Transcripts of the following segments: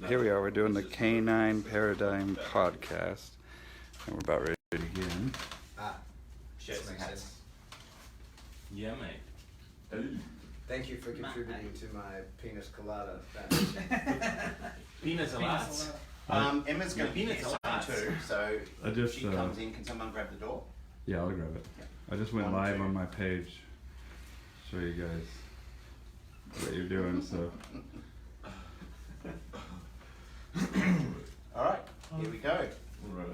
Here we are, we're doing the Canine Paradigm Podcast, and we're about ready to begin. Shirts and hats. Yeah, mate. Ooh. Thank you for contributing to my penis colada. Penis alas. Emma's going to be here too, so if she comes in, can someone grab the door? Yeah, I'll grab it. Yeah. I just went live on my page, show you guys what you're doing, so. Alright, here we go. Right.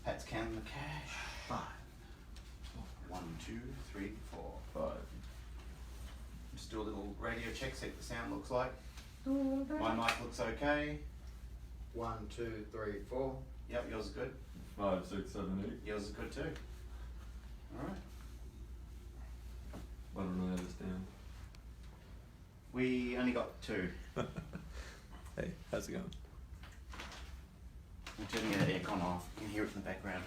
Pat's counting the cash. 5. 1, 2, 3, 4. 5. Just do a little radio check, see what the sound looks like. My mic looks okay. 1, 2, 3, 4. Yep, yours is good. 5, 6, 7, 8. Yours is good too. Alright. I don't really understand. We only got 2. Hey, how's it going? I'm turning the aircon off. You can hear it in the background.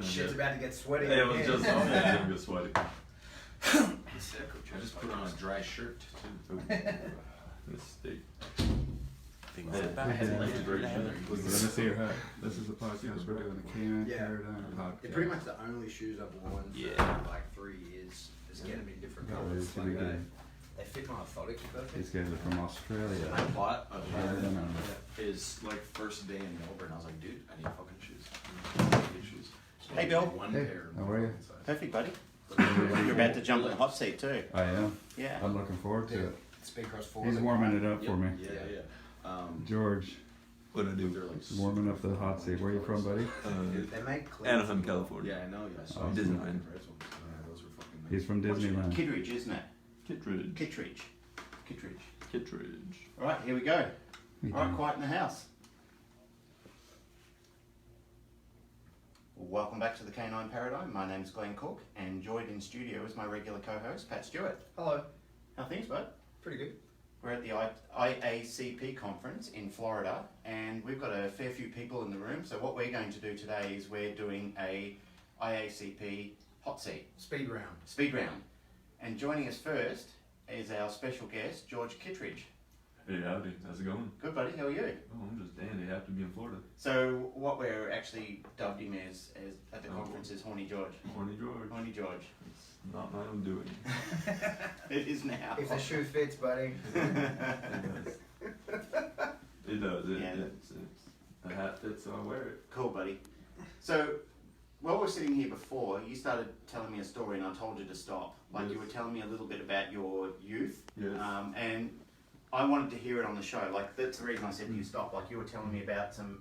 Shit's about to get sweaty. Hey, it was just on there. It's gonna get sweaty. I just put on a dry shirt too. Mistake. Let me see your hat. This is the podcast, we're doing the Canine Paradigm Podcast. They're pretty much the only shoes I've worn for like 3 years. Just get them in different colours. Really Like good. they fit my orthotics perfect. These guys are from Australia. I bought a I pair don't know. his like first day in Melbourne. I was like, dude, I need fucking shoes. I need shoes. So Hey, Bill. one Hey, pair. how are you? Perfect, buddy. You're about to jump in the hot seat too. I am. Yeah. I'm looking forward to it. Speed cross 4. He's warming it up Yep. for me. Yeah. George, What'd I do? They're like warming up the hot seat. Where you from, buddy? They make clean. Anaheim, California. Yeah, I know. Yeah, I saw Oh, Disneyland. Those were fucking. He's from What's your- Disneyland. Kittredge, isn't it? Kittredge. Kittredge. Kittredge. Kittredge. Alright, here we go. Alright, quiet in the house. Welcome back to the Canine Paradigm. My name's Glenn Cook, and joined in studio is my regular co-host, Pat Stewart. Hello. How things, bud? Pretty good. We're at the IACP conference in Florida, and we've got a fair few people in the room. So what we're going to do today is we're doing a IACP hot seat Speed round. speed round. And joining us first is our special guest, George Kittredge. Hey, howdy. How's it going? Good, buddy. How are you? Oh, I'm just dandy. Happy to be in Florida. So what we're actually dubbed him as at the conference is Horny George. Horny George. Horny George. It's not my own doing. It is now. If the shoe fits, buddy. It does. Yeah. It's the hat fits, so I wear it. Cool, buddy. So, while we're sitting here before, you started telling me a story and I told you to stop. Like, you were telling me a little bit about your youth. Yes. And I wanted to hear it on the show. Like, that's the reason I said to you stop. Like, you were telling me about some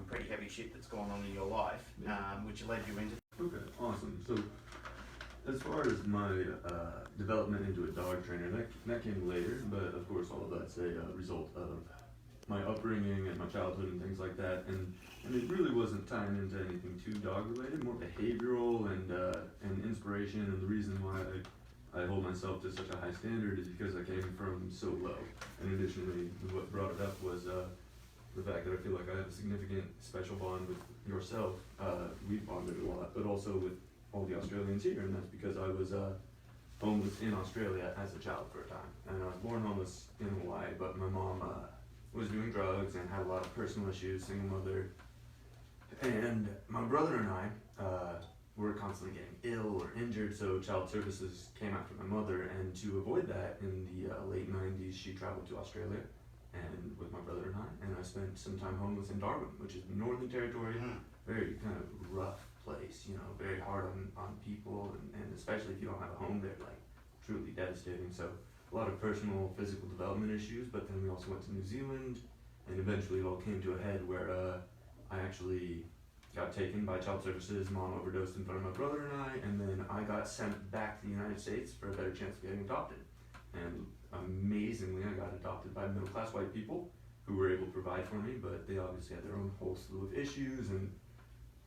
pretty heavy shit that's gone on in your life, which led you into... Okay, awesome. So, as far as my development into a dog trainer, that came later, but of course all of that's a result of my upbringing and my childhood and things like that, and it really wasn't tying into anything too dog related, more behavioral and inspiration, and the reason why I hold myself to such a high standard is because I came from so low, and additionally what brought it up was the fact that I feel like I have a significant special bond with yourself. We bonded a lot, but also with all the Australians here, and that's because I was homeless in Australia as a child for a time. And I was born homeless in Hawaii, but my mom was doing drugs and had a lot of personal issues, single mother. And my brother and I were constantly getting ill or injured, so child services came after my mother, and to avoid that, in the late 90s, she traveled to Australia and with my brother and I spent some time homeless in Darwin, which is the Northern Territory, very kind of rough place, you know, very hard on people, and especially if you don't have a home there, like truly devastating. So a lot of personal, physical development issues, but then we also went to New Zealand, and eventually it all came to a head where I actually got taken by child services, mom overdosed in front of my brother and then I got sent back to the United States for a better chance of getting adopted. And amazingly, I got adopted by middle-class white people who were able to provide for me, but they obviously had their own whole slew of issues, and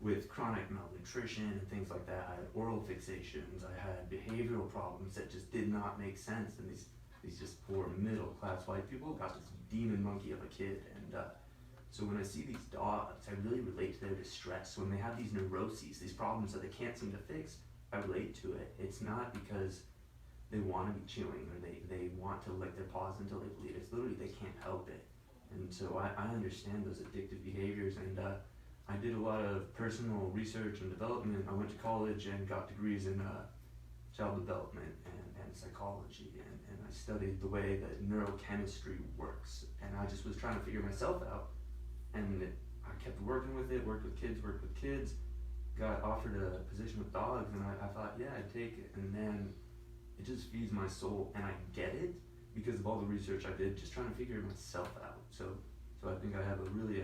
with chronic malnutrition and things like that, I had oral fixations, I had behavioral problems that just did not make sense, and these just poor middle-class white people got this demon monkey of a kid, and so when I see these dogs, I really relate to their distress. When they have these neuroses, these problems that they can't seem to fix, I relate to it. It's not because they want to be chewing, or they want to lick their paws until they bleed. It's literally, they can't help it. And so I understand those addictive behaviors, and I did a lot of personal research and development. I went to college and got degrees in child development and psychology, and I studied the way that neurochemistry works, and I just was trying to figure myself out, and I kept working with it, worked with kids, got offered a position with dogs, and I thought, yeah, I'd take it, and then it just feeds my soul, and I get it because of all the research I did, just trying to figure myself out. So I think I have a really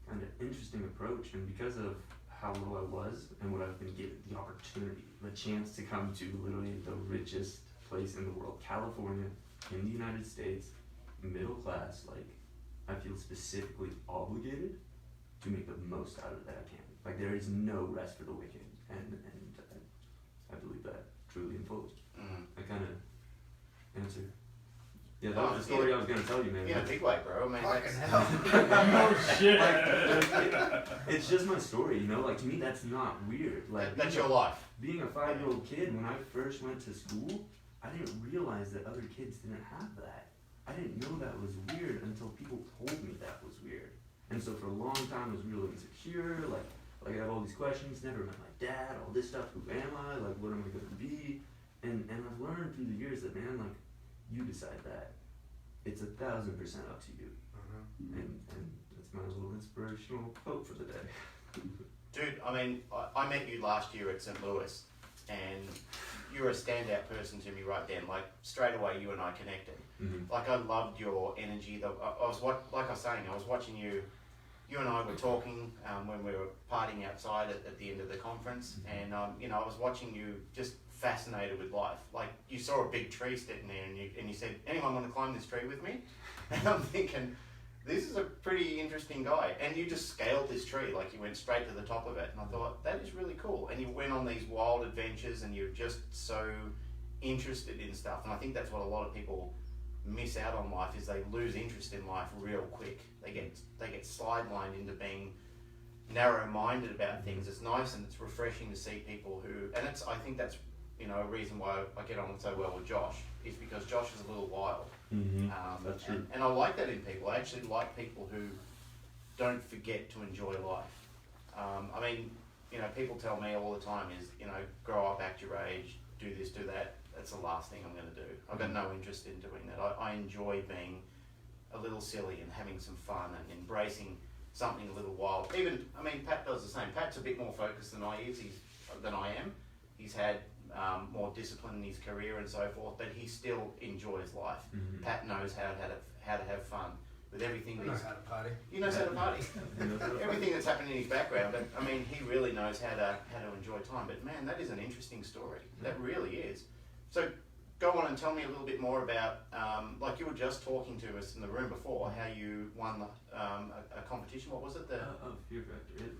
kind of interesting approach, and because of how low I was and what I've been given, the opportunity, the chance to come to literally the richest place in the world, California, in the United States, middle class, like, I feel specifically obligated to make the most out of it that I can. Like, there is no rest for the wicked, and I believe that truly and fully. I kind of answered. Yeah, that was the story I was going to tell you, man. Yeah, big way, bro. I mean, Fucking that's, hell. Oh shit! It's just my story, you know? Like, to me, that's not weird. Like, that's your life. Being a 5-year-old kid, when I first went to school, I didn't realize that other kids didn't have that. I didn't know that was weird until people told me that was weird. And so for a long time, I was real insecure. Like I have all these questions, never met my dad, all this stuff. Who am I? Like, what am I going to be? And I've learned through the years that, man, like, you decide that. It's 1,000% up to you. And that's my little inspirational quote for the day. Dude, I mean, I met you last year at St. Louis, and you were a standout person to me right then. Like, straight away, you and I connected. Like, I loved your energy. Like I was saying, I was watching you. You and I were talking when we were partying outside at the end of the conference, and you know, I was watching you just fascinated with life. Like, you saw a big tree sitting there, and you said, "Anyone want to climb this tree with me?" And I'm thinking, this is a pretty interesting guy. And you just scaled this tree, like you went straight to the top of it. And I thought, that is really cool. And you went on these wild adventures, and you're just so interested in stuff. And I think that's what a lot of people miss out on life, is they lose interest in life real quick. They get sidelined into being narrow-minded about things. It's nice and it's refreshing to see people who, and I think that's, you know, a reason why I get on so well with Josh, is because Josh is a little wild. That's true. And I like that in people. I actually like people who don't forget to enjoy life. I mean, you know, people tell me all the time is, you know, grow up, act your age, do this, do that. That's the last thing I'm going to do. I've got no interest in doing that. I enjoy being a little silly and having some fun and embracing something a little wild. Even, I mean, Pat does the same. Pat's a bit more focused than I am. He's had more discipline in his career and so forth, but he still enjoys life. Pat knows how to have fun with everything. He knows how to party. He knows how to party. Everything that's happening in his background, but I mean, he really knows how to enjoy time. But man, that is an interesting story. That really is. So go on and tell me a little bit more about, like you were just talking to us in the room before, how you won a competition. What was it? Fear Factor.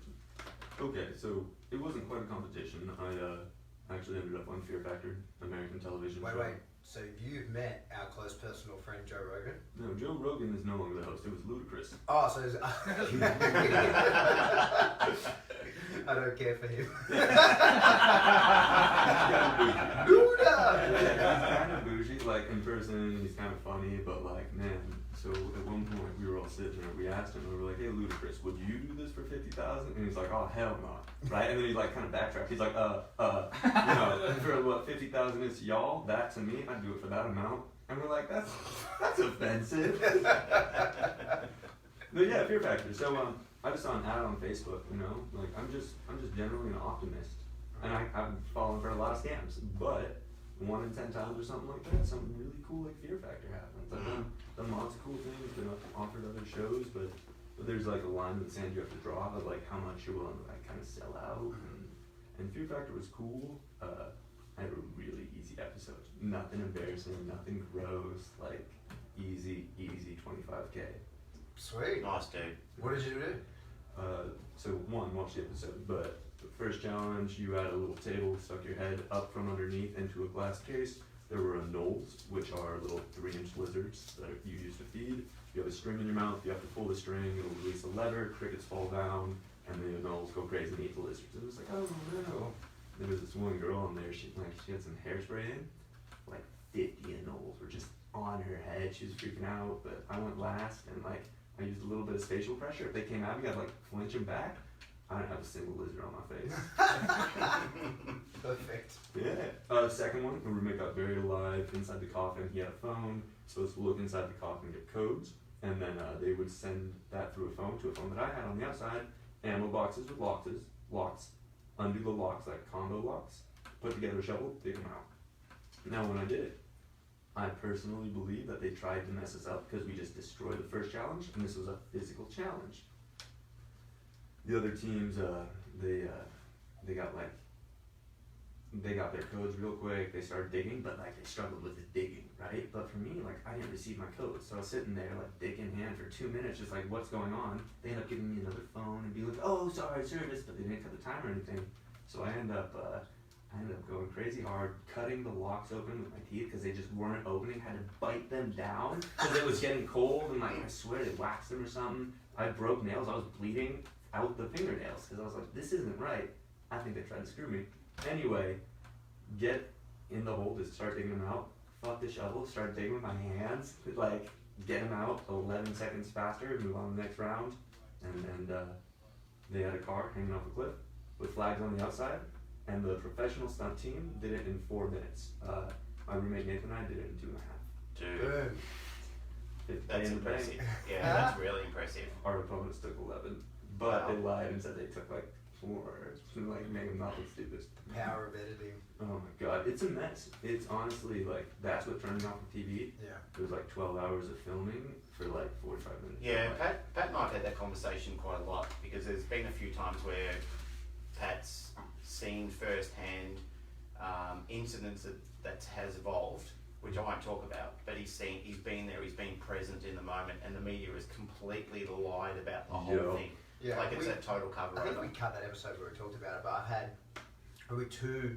Okay, so it wasn't quite a competition. I actually ended up on Fear Factor, American television show. Wait. So you've met our close personal friend Joe Rogan? No, Joe Rogan is no longer the host. It was Ludacris. Oh, so it's, I don't care for him. He's kind of bougie, like in person, he's kind of funny, but like, man, so at one point we were all sitting there, we asked him, we were like, hey Ludacris, would you do this for $50,000? And he's like, oh hell no, right? And then he's like kind of backtracked, he's like, you know, for what $50,000 is to y'all, that to me, I'd do it for that amount. And we're like, that's offensive. But yeah, Fear Factor. So I just saw an ad on Facebook, you know, like I'm just generally an optimist, and I've fallen for a lot of scams, but 1 in 10 times or something like that, something really cool like Fear Factor happens. I've done lots of cool things, been offered other shows, but there's like a line in the sand you have to draw of like how much you're willing to like kind of sell out, and Fear Factor was cool. I had a really easy episode, nothing embarrassing, nothing gross, like easy 25K. Sweet. Nice, dude. What did you do? So one, watch the episode, but the first challenge, you had a little table, stuck your head up from underneath into a glass case. There were anoles, which are little 3-inch lizards that you use to feed. You have a string in your mouth, you have to pull the string, it'll release a lever, crickets fall down, and the anoles go crazy and eat the lizards. It was like, oh no. There was this one girl in there, she had some hairspray in, like 50-year-olds were just on her head. She was freaking out, but I went last, and like I used a little bit of spatial pressure. If they came at me, I'd like flinch them back. I didn't have a single lizard on my face. Perfect. Yeah. Second one, my roommate got buried alive inside the coffin. He had a phone, supposed to look inside the coffin and get codes, and then they would send that through a phone to a phone that I had on the outside. Ammo boxes with locks, undo the locks like combo locks, put together a shovel, dig them out. Now when I did it, I personally believe that they tried to mess us up because we just destroyed the first challenge, and this was a physical challenge. The other teams, they got their codes real quick. They started digging, but like they struggled with the digging, right? But for me, like I didn't receive my codes, so I was sitting there like dick in hand for 2 minutes, just like what's going on. They end up giving me another phone and be like, oh sorry service, but they didn't cut the time or anything. So I ended up going crazy hard, cutting the locks open with my teeth because they just weren't opening. Had to bite them down because it was getting cold, and like I swear they waxed them or something. I broke nails. I was bleeding out the fingernails because I was like, this isn't right. I think they tried to screw me. Anyway, get in the hole, just start digging them out. Fuck the shovel, start digging with my hands, like get them out 11 seconds faster, move on to the next round. And then they had a car hanging off a cliff with flags on the outside, and the professional stunt team did it in 4 minutes. My roommate Nathan and I did it in 2.5. Dude, Boom. that's impressive. Yeah, that's really impressive. Our opponents took 11, but they lied and said they took like 4 to like make them not look stupid. Power of editing. Oh my god, it's a mess. It's honestly like, that's what turned me off the TV. Yeah. It was like 12 hours of filming for like 45 minutes. Yeah, Pat and I have had that conversation quite a lot because there's been a few times where Pat's seen firsthand incidents that has evolved, which I won't talk about, but he's been there, he's been present in the moment, and the media has completely lied about the whole thing. Yeah, like it's a total cover I think over. we cut that episode where we talked about it, but I've had probably 2,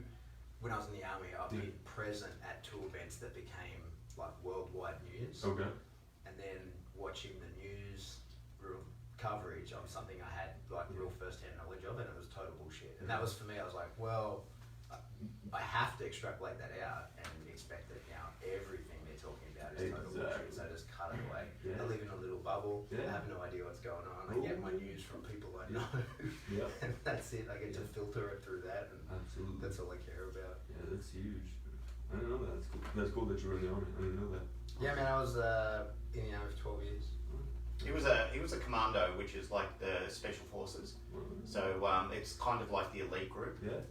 when I was in the army, I've been present at 2 events that became like worldwide news. Okay. And then watching the news coverage of something I had like real first-hand knowledge of, and it was total bullshit. And that was for me, I was like, well, I have to extrapolate that out and expect that now everything they're talking about is total bullshit, so I just cut it away. Yeah. I live in a little bubble, Yeah. I have no idea what's going on, I get my news from people I know, Yep. and that's it, I get to filter it through that, and Absolutely. that's all I care about. Yeah, that's huge. I didn't know that. That's cool. That's cool that you were in the army. I didn't know that. Yeah, man, I was in the army for 12 years. He was a commando, which is like the special forces. So it's kind of like the elite group. Yeah.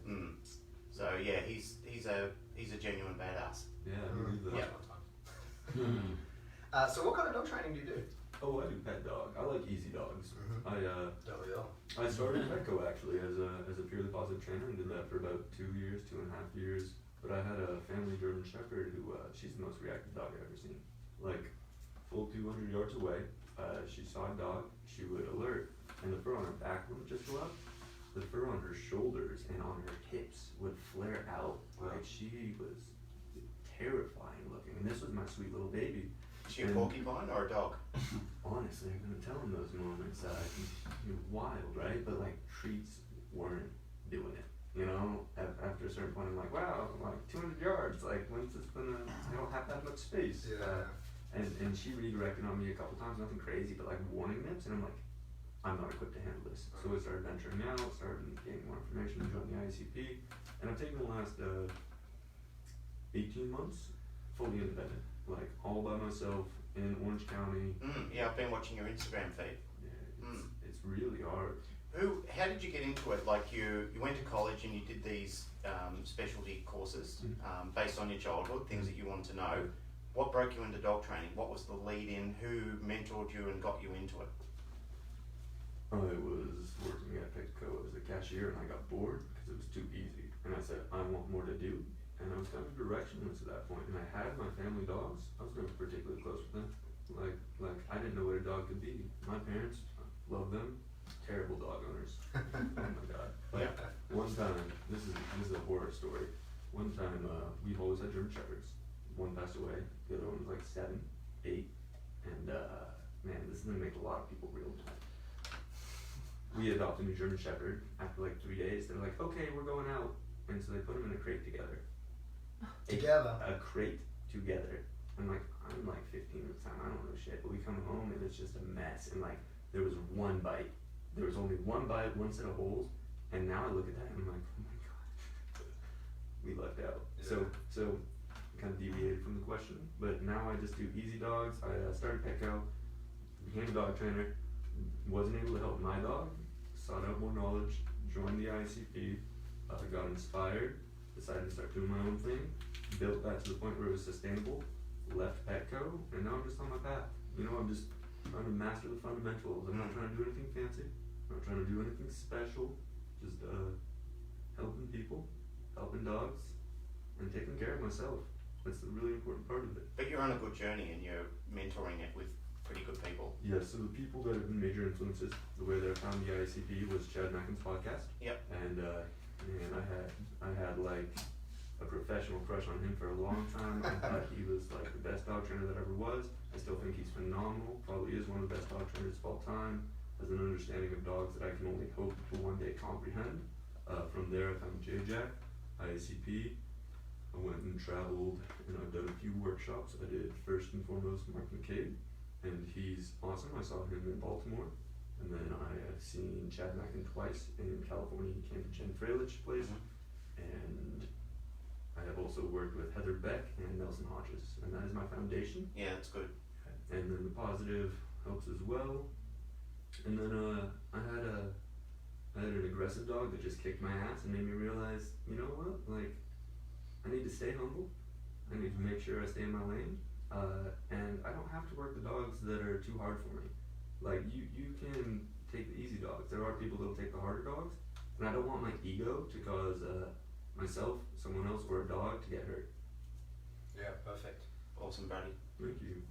So yeah, he's a genuine badass. Yeah, I believe that. Yeah. So what kind of dog training do you do? Oh, I do pet dog. I like easy dogs. Don't we all? I started Petco actually as a purely positive trainer and did that for about 2 years, 2.5 years. But I had a family German Shepherd who she's the most reactive dog I've ever seen. Like full 200 yards away, she saw a dog, she would alert, and the fur on her back wouldn't just go up. The fur on her shoulders and on her hips would flare out. Like she was terrifying looking, and this was my sweet little baby. Is she a porcupine or a dog? Honestly, I'm gonna tell him those moments. You're wild, right? But like treats weren't doing it. You know, after a certain point, I'm like, wow, like 200 yards. Like, when's this gonna? I don't have that much space. Yeah. And she redirected on me a couple times, nothing crazy, but like warning nips, and I'm like, I'm not equipped to handle this. So I started venturing out, started getting more information, joined the IACP, and I've taken the last 18 months fully independent, like all by myself in Orange County. Yeah, I've been watching your Instagram feed. Yeah, it's really hard. How did you get into it? Like you went to college and you did these specialty courses based on your childhood, things that you wanted to know. What broke you into dog training? What was the lead in? Who mentored you and got you into it? I was working at Petco as a cashier and I got bored because it was too easy. And I said, I want more to do. And I was kind of directionless at that point. And I had my family dogs. I was never particularly close with them. Like I didn't know what a dog could be. My parents loved them. Terrible dog owners. Oh my god. Like one time, this is a horror story. One time, we've always had German Shepherds. One passed away. The other one was like 7, 8, and man, this is gonna make a lot of people real mad. We adopted a new German Shepherd. After like 3 days, they're like, okay, we're going out, and so they put them in a crate together. Together. a crate together. I'm like 15 at the time, I don't know shit, but we come home and it's just a mess, and like there was one bite. There was only one bite, one set of holes, and now I look at that and I'm like, oh my god, we lucked out. Yeah. So kind of deviated from the question, but now I just do easy dogs. I started Petco, became a dog trainer, wasn't able to help my dog, sought out more knowledge, joined the IACP, got inspired, decided to start doing my own thing, built that to the point where it was sustainable, left Petco, and now I'm just on my path. You know, I'm just trying to master the fundamentals. I'm not trying to do anything fancy, I'm not trying to do anything special, just helping people, helping dogs, and taking care of myself. That's the really important part of it. But you're on a good journey and you're mentoring it with pretty good people. Yeah, so the people that have been major influences, the way that I found the IACP was Chad Mackin's podcast. Yep. And man, I had like a professional crush on him for a long time. I thought he was like the best dog trainer that ever was. I still think he's phenomenal, probably is one of the best dog trainers of all time, has an understanding of dogs that I can only hope to one day comprehend. From there I found J-Jack, IACP. I went and traveled, and I've done a few workshops. I did first and foremost Mark McCabe, and he's awesome. I saw him in Baltimore, and then I have seen Chad Mackin twice in California. He came to Jen Fralich's place, and I have also worked with Heather Beck and Nelson Hodges, and that is my foundation. Yeah, that's good. And then the positive helps as well. And then I had an aggressive dog that just kicked my ass and made me realize, you know what, like, I need to stay humble. I need to make sure I stay in my lane. And I don't have to work the dogs that are too hard for me. Like, you can take the easy dogs. There are people that will take the harder dogs. And I don't want my ego to cause myself, someone else, or a dog to get hurt. Yeah, perfect. Awesome, buddy. Thank you.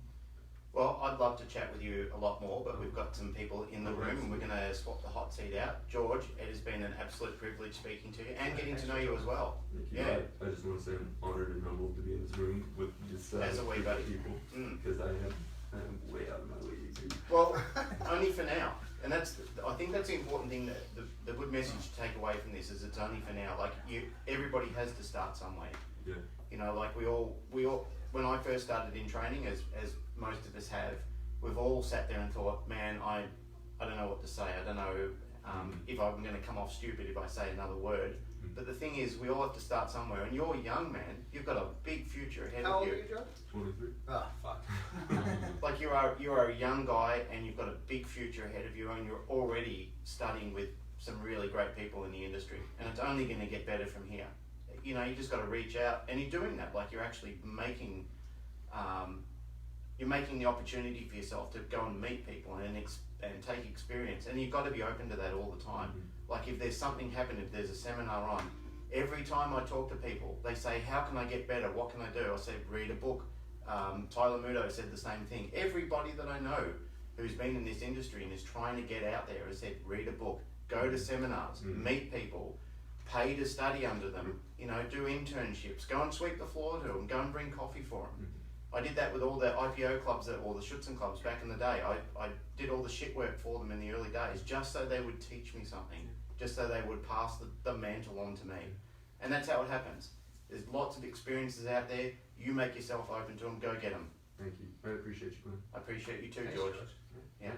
Well, I'd love to chat with you a lot more, but we've got some people in the room and we're going to swap the hot seat out. George, it has been an absolute privilege speaking to you and getting to know you as well. Thank you. Yeah. I just want to say I'm honored and humbled to be in this room with just As a wee buddy. people, because I am way out of my league. Well, only for now. And I think that's the important thing, that the good message to take away from this is it's only for now. Like, everybody has to start somewhere. Yeah. You know, like we all, when I first started in training, as most of us have, we've all sat there and thought, man, I don't know what to say. I don't know if I'm going to come off stupid if I say another word. But the thing is, we all have to start somewhere. And you're young, man. You've got a big future ahead How of old you. are you, John? 23. Ah, fuck. Like, you are a young guy and you've got a big future ahead of you, and you're already studying with some really great people in the industry. And it's only going to get better from here. You know, you just got to reach out, and you're doing that. Like, you're actually making the opportunity for yourself to go and meet people and take experience, and you've got to be open to that all the time. Like, if there's something happening, if there's a seminar on, every time I talk to people, they say, how can I get better? What can I do? I say, read a book. Tyler Muto said the same thing. Everybody that I know who's been in this industry and is trying to get out there has said, read a book, go to seminars, meet people, pay to study under them, you know, do internships, go and sweep the floor to them, go and bring coffee for them. I did that with all the IPO clubs or the Schutzen clubs back in the day. I did all the shit work for them in the early days just so they would teach me something, just so they would pass the mantle on to me. And that's how it happens. There's lots of experiences out there. You make yourself open to them, go get them. Thank you. I appreciate you, Glenn. I appreciate you too, Thanks, George. Yeah.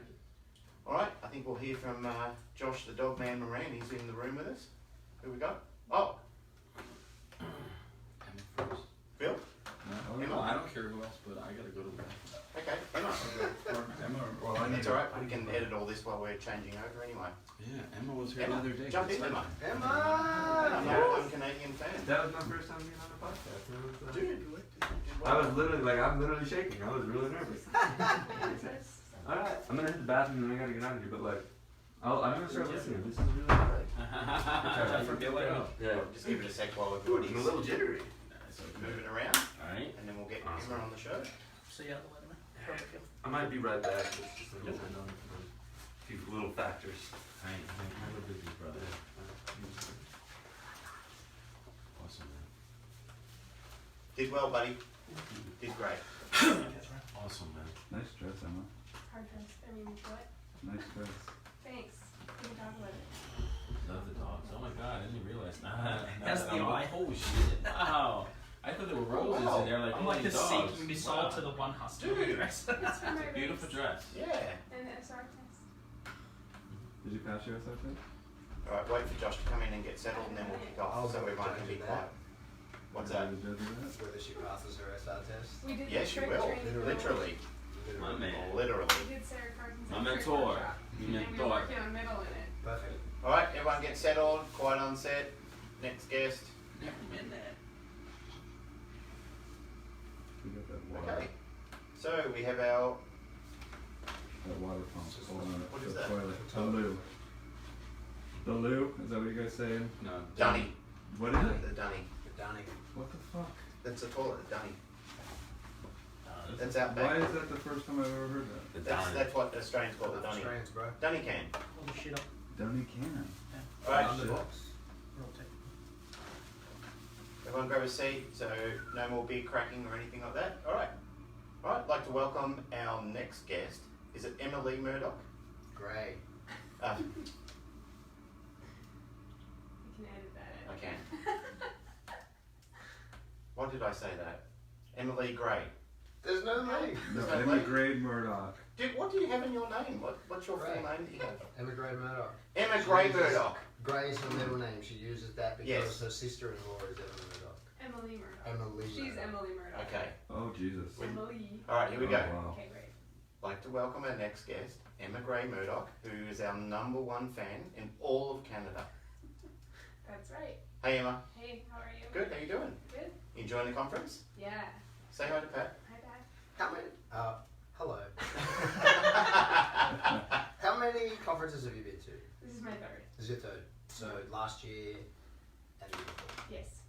All right, I think we'll hear from Josh the Dog Man Moran. He's in the room with us. Who we got? Oh, Emma first. Bill? No, Emma? I don't care who else, but I gotta go to the bathroom. Okay, Emma. Or Emma, well, I That's all right. We can edit all this while we're changing over anyway. Yeah, Emma was here Emma, the other day. jump in, Emma. Emma! I'm Canadian fan. That was my first time being on a podcast. Dude, I'm literally shaking. I was really nervous. Alright, I'm gonna hit the bathroom and I gotta get out of here, but like, I'm gonna start listening. This is really good. I forget what else. Yeah. Just give it a sec while everybody's a little jittery. moving around, Alright. and then we'll get Awesome. Emma on the show. So yeah, the weather. I might be right back. It's just gonna depend on a few little factors. I'm a busy brother. Awesome, man. Did well, buddy. Did great. Awesome, man. Nice dress, Emma. Hard dress. I mean, what? Nice dress. Thanks. Good dog weather. Love the dogs. Oh my god, I didn't realize. That's the eye. Oh shit. Wow. I I thought there were roses wow. in there, like I'm like the dogs. seeking be sold Wow. to the one husky Dude. dress. It's for my It's a beautiful race dress. Yeah. and the SR test. Did you pass your SR test? Alright, wait for Josh to come in and get settled and then we'll kick off I'll so everyone can be do that. quiet. What's that? Did you do that? Whether she passes her SR test. We did Yes, you strength will. training. Literally. My man. Literally. We did Sarah Carson's My strength mentor. workshop, You and we were mentor. working on middle in it. Perfect. Alright, everyone get settled, quiet on set. Next guest. Never been there. We got that water. Okay. So we have our That water pump. Hold on. What the is that? toilet. The loo. The loo? Is that what you guys saying? No. Dunny. What is it? The dunny. The Dunning. What the fuck? That's a toilet, the dunny. This That's is out Why back. is that the first time I've ever heard that? the That's, Dunny. that's what Australians call the dunny. Australians, bro. Dunny can. Holy shit up. Dunny Cannon. Alright, On the shit. box. everyone grab a seat so no more beer cracking or anything like that. Alright. Alright, I'd like to welcome our next guest. Is it Emily Murdoch? Great. Uh, You can edit that in. I can. Why did I say that? Emily Gray. There's no name. No, Is that Emma like- Grade Murdoch. Dude, what do you have in your name? What's your Gray. full name that you have? Emma Gray Murdoch. Emma Gray Murdoch. Gray is her middle name. She uses that because Yes. her sister-in-law is Emma Murdoch. Emily Murdoch. Emily She's Murdoch. Emily Murdoch. Okay. Oh, Jesus. Emily. Alright, here we Oh, go. wow. Okay, great. I'd like to welcome our next guest, Emma Gray Murdoch, who is our #1 fan in all of Canada. That's right. Hey Emma. Hey, how are you? Good, how you doing? Good? You enjoying the conference? Yeah. Say hi to Pat. Hi, Dad. How many? Hello. How many conferences have you been to? This is my third. This is your third. So last year and the year before. Yes.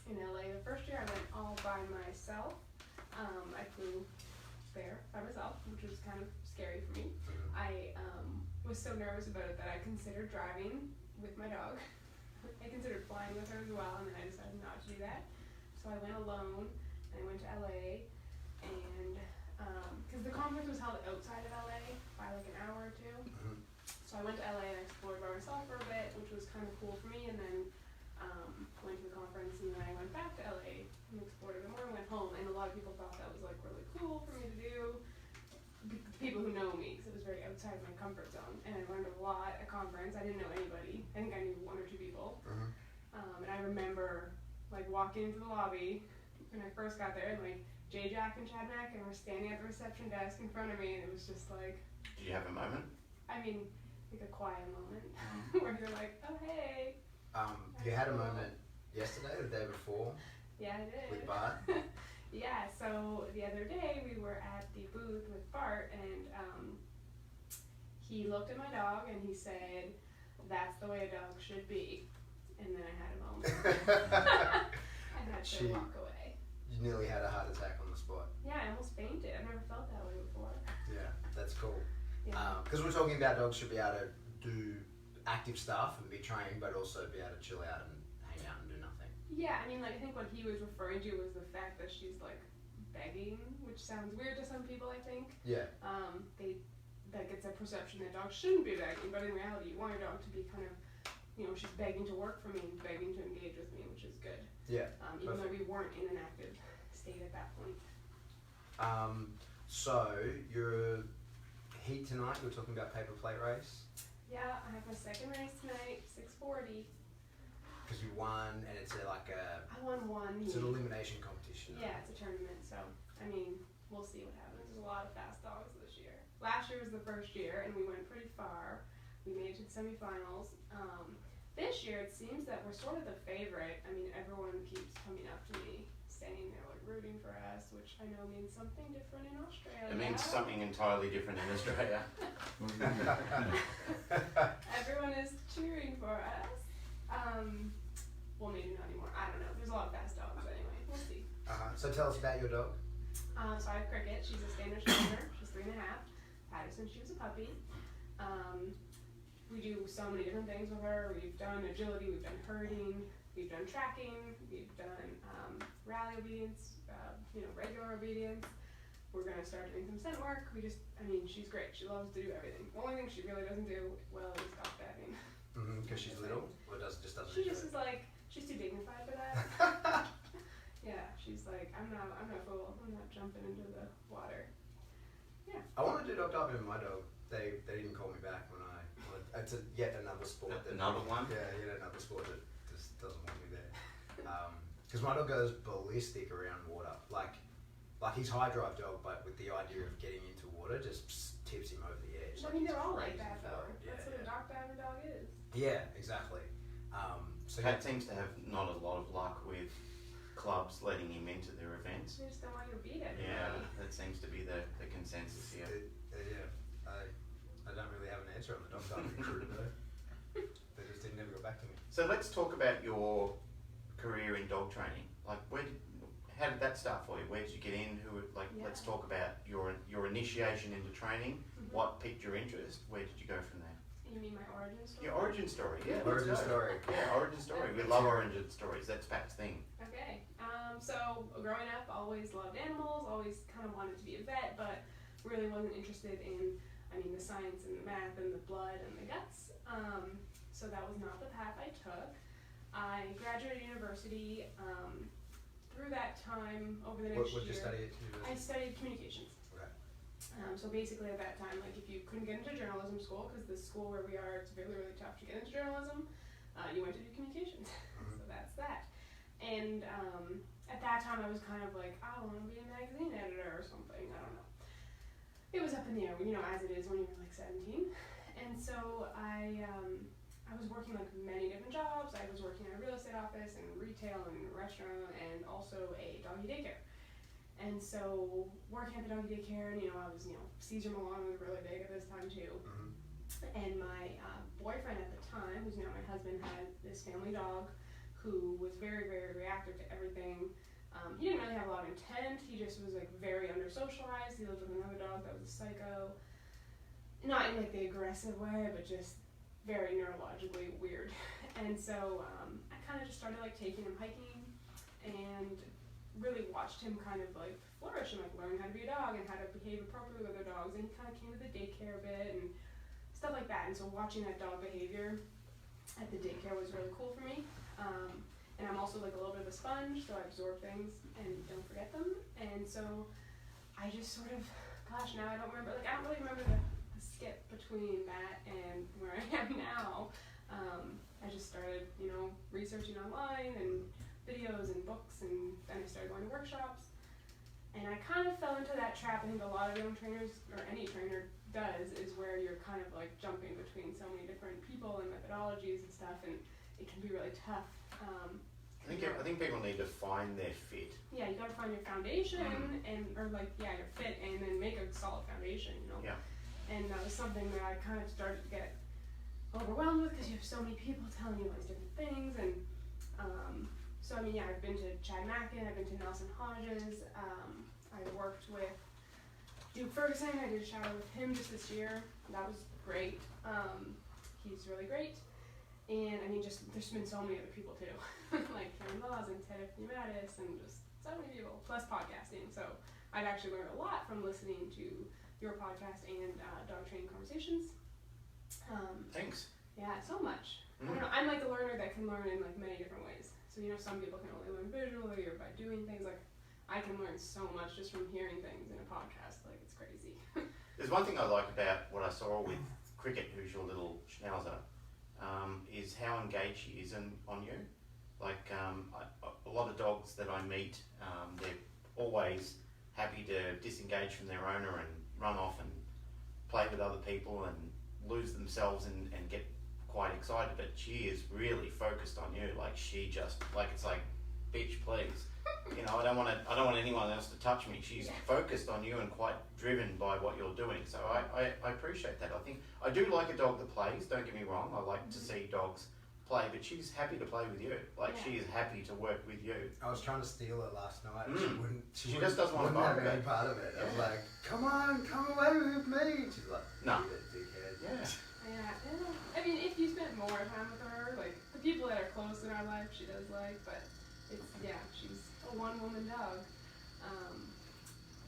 In LA. The first year I went all by myself. I flew there by myself, which was kind of scary for me. I was so nervous about it that I considered driving with my dog. I considered flying with her as well, and then I decided not to do that. So I went alone, and I went to LA, and because the conference was held outside of LA by like an hour or two. Mhm. So I went to LA and explored by myself for a bit, which was kind of cool for me, and then went to the conference, and then I went back to LA and explored a bit more and went home, and a lot of people thought that was like really cool for me to do. People who know me, because it was very outside my comfort zone, and I learned a lot at conference. I didn't know anybody. I think I knew 1 or 2 people. And I remember like walking into the lobby when I first got there, and like Jack and Chad Mack and were standing at the reception desk in front of me, and it was just like, Did you have a moment? I mean, like a quiet moment where you're like, oh hey. You had a moment yesterday, the day before, Yeah, I did. with Bart. Yeah, so the other day we were at the booth with Bart, and he looked at my dog and he said, that's the way a dog should be. And then I had a moment. I had to She- walk away. You nearly had a heart attack on the spot. Yeah, I almost fainted. I've never felt that way before. Yeah, that's cool. Yeah. Because we're talking about dogs should be able to do active stuff and be trained, but also be able to chill out and hang out and do nothing. Yeah, I mean, like, I think what he was referring to was the fact that she's, like, begging, which sounds weird to some people, I think. Yeah. Like, it's a perception that dogs shouldn't be begging, but in reality, you want your dog to be kind of, you know, she's begging to work for me and begging to engage with me, which is good. Yeah. Even though we weren't in an active state at that point. So your heat tonight, we were talking about paper plate race, Yeah, I have my second race tonight, 6:40. because you won, and it's like I won 1 it's an heat. elimination competition. Yeah, it's a tournament, so, I mean, we'll see what happens. There's a lot of fast dogs this year. Last year was the first year, and we went pretty far. We made it to the semifinals. This year, it seems that we're sort of the favorite. I mean, everyone keeps coming up to me, saying they're like rooting for us, which I know means something different in Australia. It means something entirely different in Australia. What does that mean? Everyone is cheering for us. Well, maybe not anymore. I don't know. There's a lot of fast dogs anyway. We'll see. So tell us about your dog. So I have Cricket. She's a Spanish Terrier. She's 3.5. Had her since she was a puppy. We do so many different things with her. We've done agility, we've done herding, we've done tracking, we've done rally obedience, regular obedience. We're gonna start doing some scent work. She's great. She loves to do everything. The only thing she really doesn't do well is dog bagging. Because she's little, or just doesn't She enjoy just it? is like, she's too dignified for that. Yeah, She's like, I'm not a fool. I'm not jumping into the water. Yeah. I wanted to do dog diving with my dog. They didn't call me back when it's yet another sport. Another one? Yeah, yet another sport that just doesn't want me there. Because my dog goes ballistic around water. Like he's high drive dog, but with the idea of getting into water just tips him over the edge. I mean, they're it's all like crazy that though. That's what a dog diving dog is. Yeah, exactly. So Pat seems to have not a lot of luck with clubs letting him into their events. They just don't want you to beat it. Yeah, that seems to be the consensus here. I don't really have an answer on the dog diving crew though. They just didn't ever go back to me. So let's talk about your career in dog training. Like, how did that start for you? Where did you get in? Let's talk about your initiation into training. Mm-hmm. What piqued your interest? Where did you go from there? You mean my origin story? Your origin story, yeah. Origin let's go. story. Yeah, origin story. We love origin stories. That's Pat's thing. Okay. So growing up, always loved animals. Always kind of wanted to be a vet, but really wasn't interested in, the science and the math and the blood and the guts. So that was not the path I took. I graduated university. Through that time, over the next year. What did you study at university? I studied communications. Okay. So basically at that time, like if you couldn't get into journalism school, because the school where we are, it's really, really tough to get into journalism, you went to do communications. So that's that. And at that time I was kind of like, I want to be a magazine editor or something, I don't know. It was up in the air, as it is when you're like 17. And so I was working like many different jobs. I was working in a real estate office and retail and restaurant and also a doggy daycare. And so working at the doggy daycare, and I was, Caesar Milan was really big at this time too. Mm-hmm. And my boyfriend at the time, who's now my husband, had this family dog who was very, very reactive to everything. He didn't really have a lot of intent. He just was like very under socialized. He lived with another dog that was a psycho. Not in like the aggressive way, but just very neurologically weird. And so I kind of just started like taking him hiking and really watched him kind of like flourish and like learn how to be a dog and how to behave appropriately with other dogs. And he kind of came to the daycare a bit and stuff like that. And so watching that dog behavior at the daycare was really cool for me. And I'm also like a little bit of a sponge, so I absorb things and don't forget them. And so I just sort of, now I don't remember, I don't really remember the skip between that and where I am now. I just started, researching online and videos and books, and then I started going to workshops. And I kind of fell into that trap. I think a lot of young trainers, or any trainer does, is where you're kind of like jumping between so many different people and methodologies and stuff, and it can be really tough. I think people need to find their fit. Yeah, you gotta find your foundation your fit, and then make a solid foundation, Yeah. And that was something that I kind of started to get overwhelmed with, because you have so many people telling you all these different things. And I've been to Chad Mackin, I've been to Nelson Hodges, I worked with Duke Ferguson. I did a shower with him just this year. That was great. He's really great. And there's been so many other people too, like Karen Laws and Ted Pneumatis, and just so many people, plus podcasting. So I've actually learned a lot from listening to your podcast and Dog Training Conversations. Thanks. Yeah, so much. I don't know, I'm like a learner that can learn in like many different ways. So some people can only learn visually or by doing things. Like I can learn so much just from hearing things in a podcast. Like it's crazy. There's one thing I like about what I saw with Cricket, who's your little schnauzer, is how engaged she is on you. Like a lot of dogs that I meet, they're always happy to disengage from their owner and run off and play with other people and lose themselves and get quite excited, but she is really focused on you. Like she just, it's like, bitch, please. I don't want anyone else to touch me. She's focused on you and quite driven by what you're doing. So I appreciate that. I think I do like a dog that plays, don't get me wrong. I like to see dogs play, but she's happy to play with you. She is happy to work with you. I was trying to steal her last night. She just doesn't want to have bother any part of it. I was like, come on, come away with me. She's like, no. Dickhead. Yeah. Yeah. If you spend more time with her, like the people that are close in our life, she does like, but she's a one-woman dog.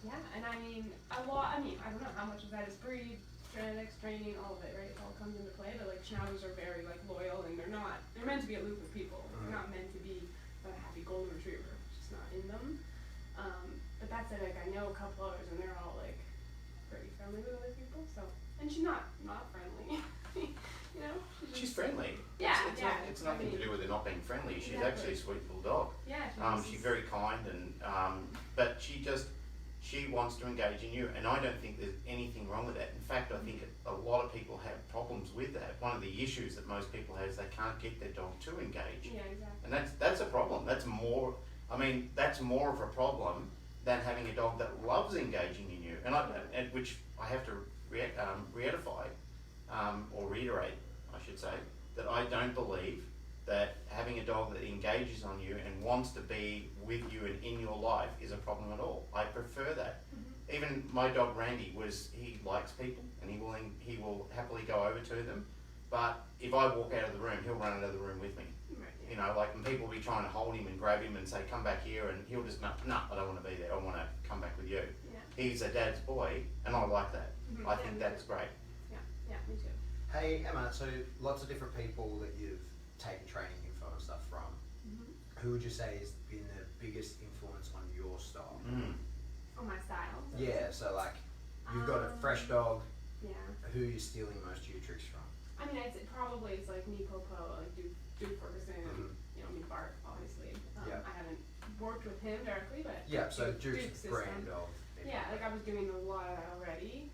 And a lot. I don't know how much of that is breed, genetics, training, all of it, right? It all comes into play. But like schnauzers are very like loyal, and they're meant to be aloof with people. They're not meant to be a happy golden retriever. It's just not in them. But that said, like, I know a couple others, and they're all, like, pretty friendly with other people, so. And she's not friendly, you know? She's friendly. Yeah, It's nothing to do with her not being friendly. She's Exactly. actually a sweet little dog. Yeah, She's very kind and but she wants to engage in you, and I don't think there's anything wrong with that. In fact, I think a lot of people have problems with that. One of the issues that most people have is they can't get their dog to engage. Yeah, exactly. And that's a problem. That's more of a problem than having a dog that loves engaging in you. And which I have to reiterate, I should say, that I don't believe that having a dog that engages on you and wants to be with you and in your life is a problem at all. I prefer that. Mm-hmm. Even my dog Randy he likes people and he will happily go over to them. But if I walk out of the room, he'll run out of the room with me. Right, yeah. You know, like when people will be trying to hold him and grab him and say, come back here, and he'll just, no, I don't want to be there. I want to come back with you. Yeah. He's a dad's boy, and I like that. Mhm. I think that's great. Yeah, me too. Hey Emma, so lots of different people that you've taken training info and stuff from. Mm-hmm. Who would you say has been the biggest influence on your style? On my style. Yeah, so like you've got a fresh dog. Yeah. Who are you stealing most of your tricks from? I mean, it's like me, Popo, like Duke Ferguson, Mhm. you know, me, Bart, obviously. Yeah. I haven't worked with him directly, but Yeah, so Duke's Duke's system. brand of. Yeah, like I was doing a lot of that already.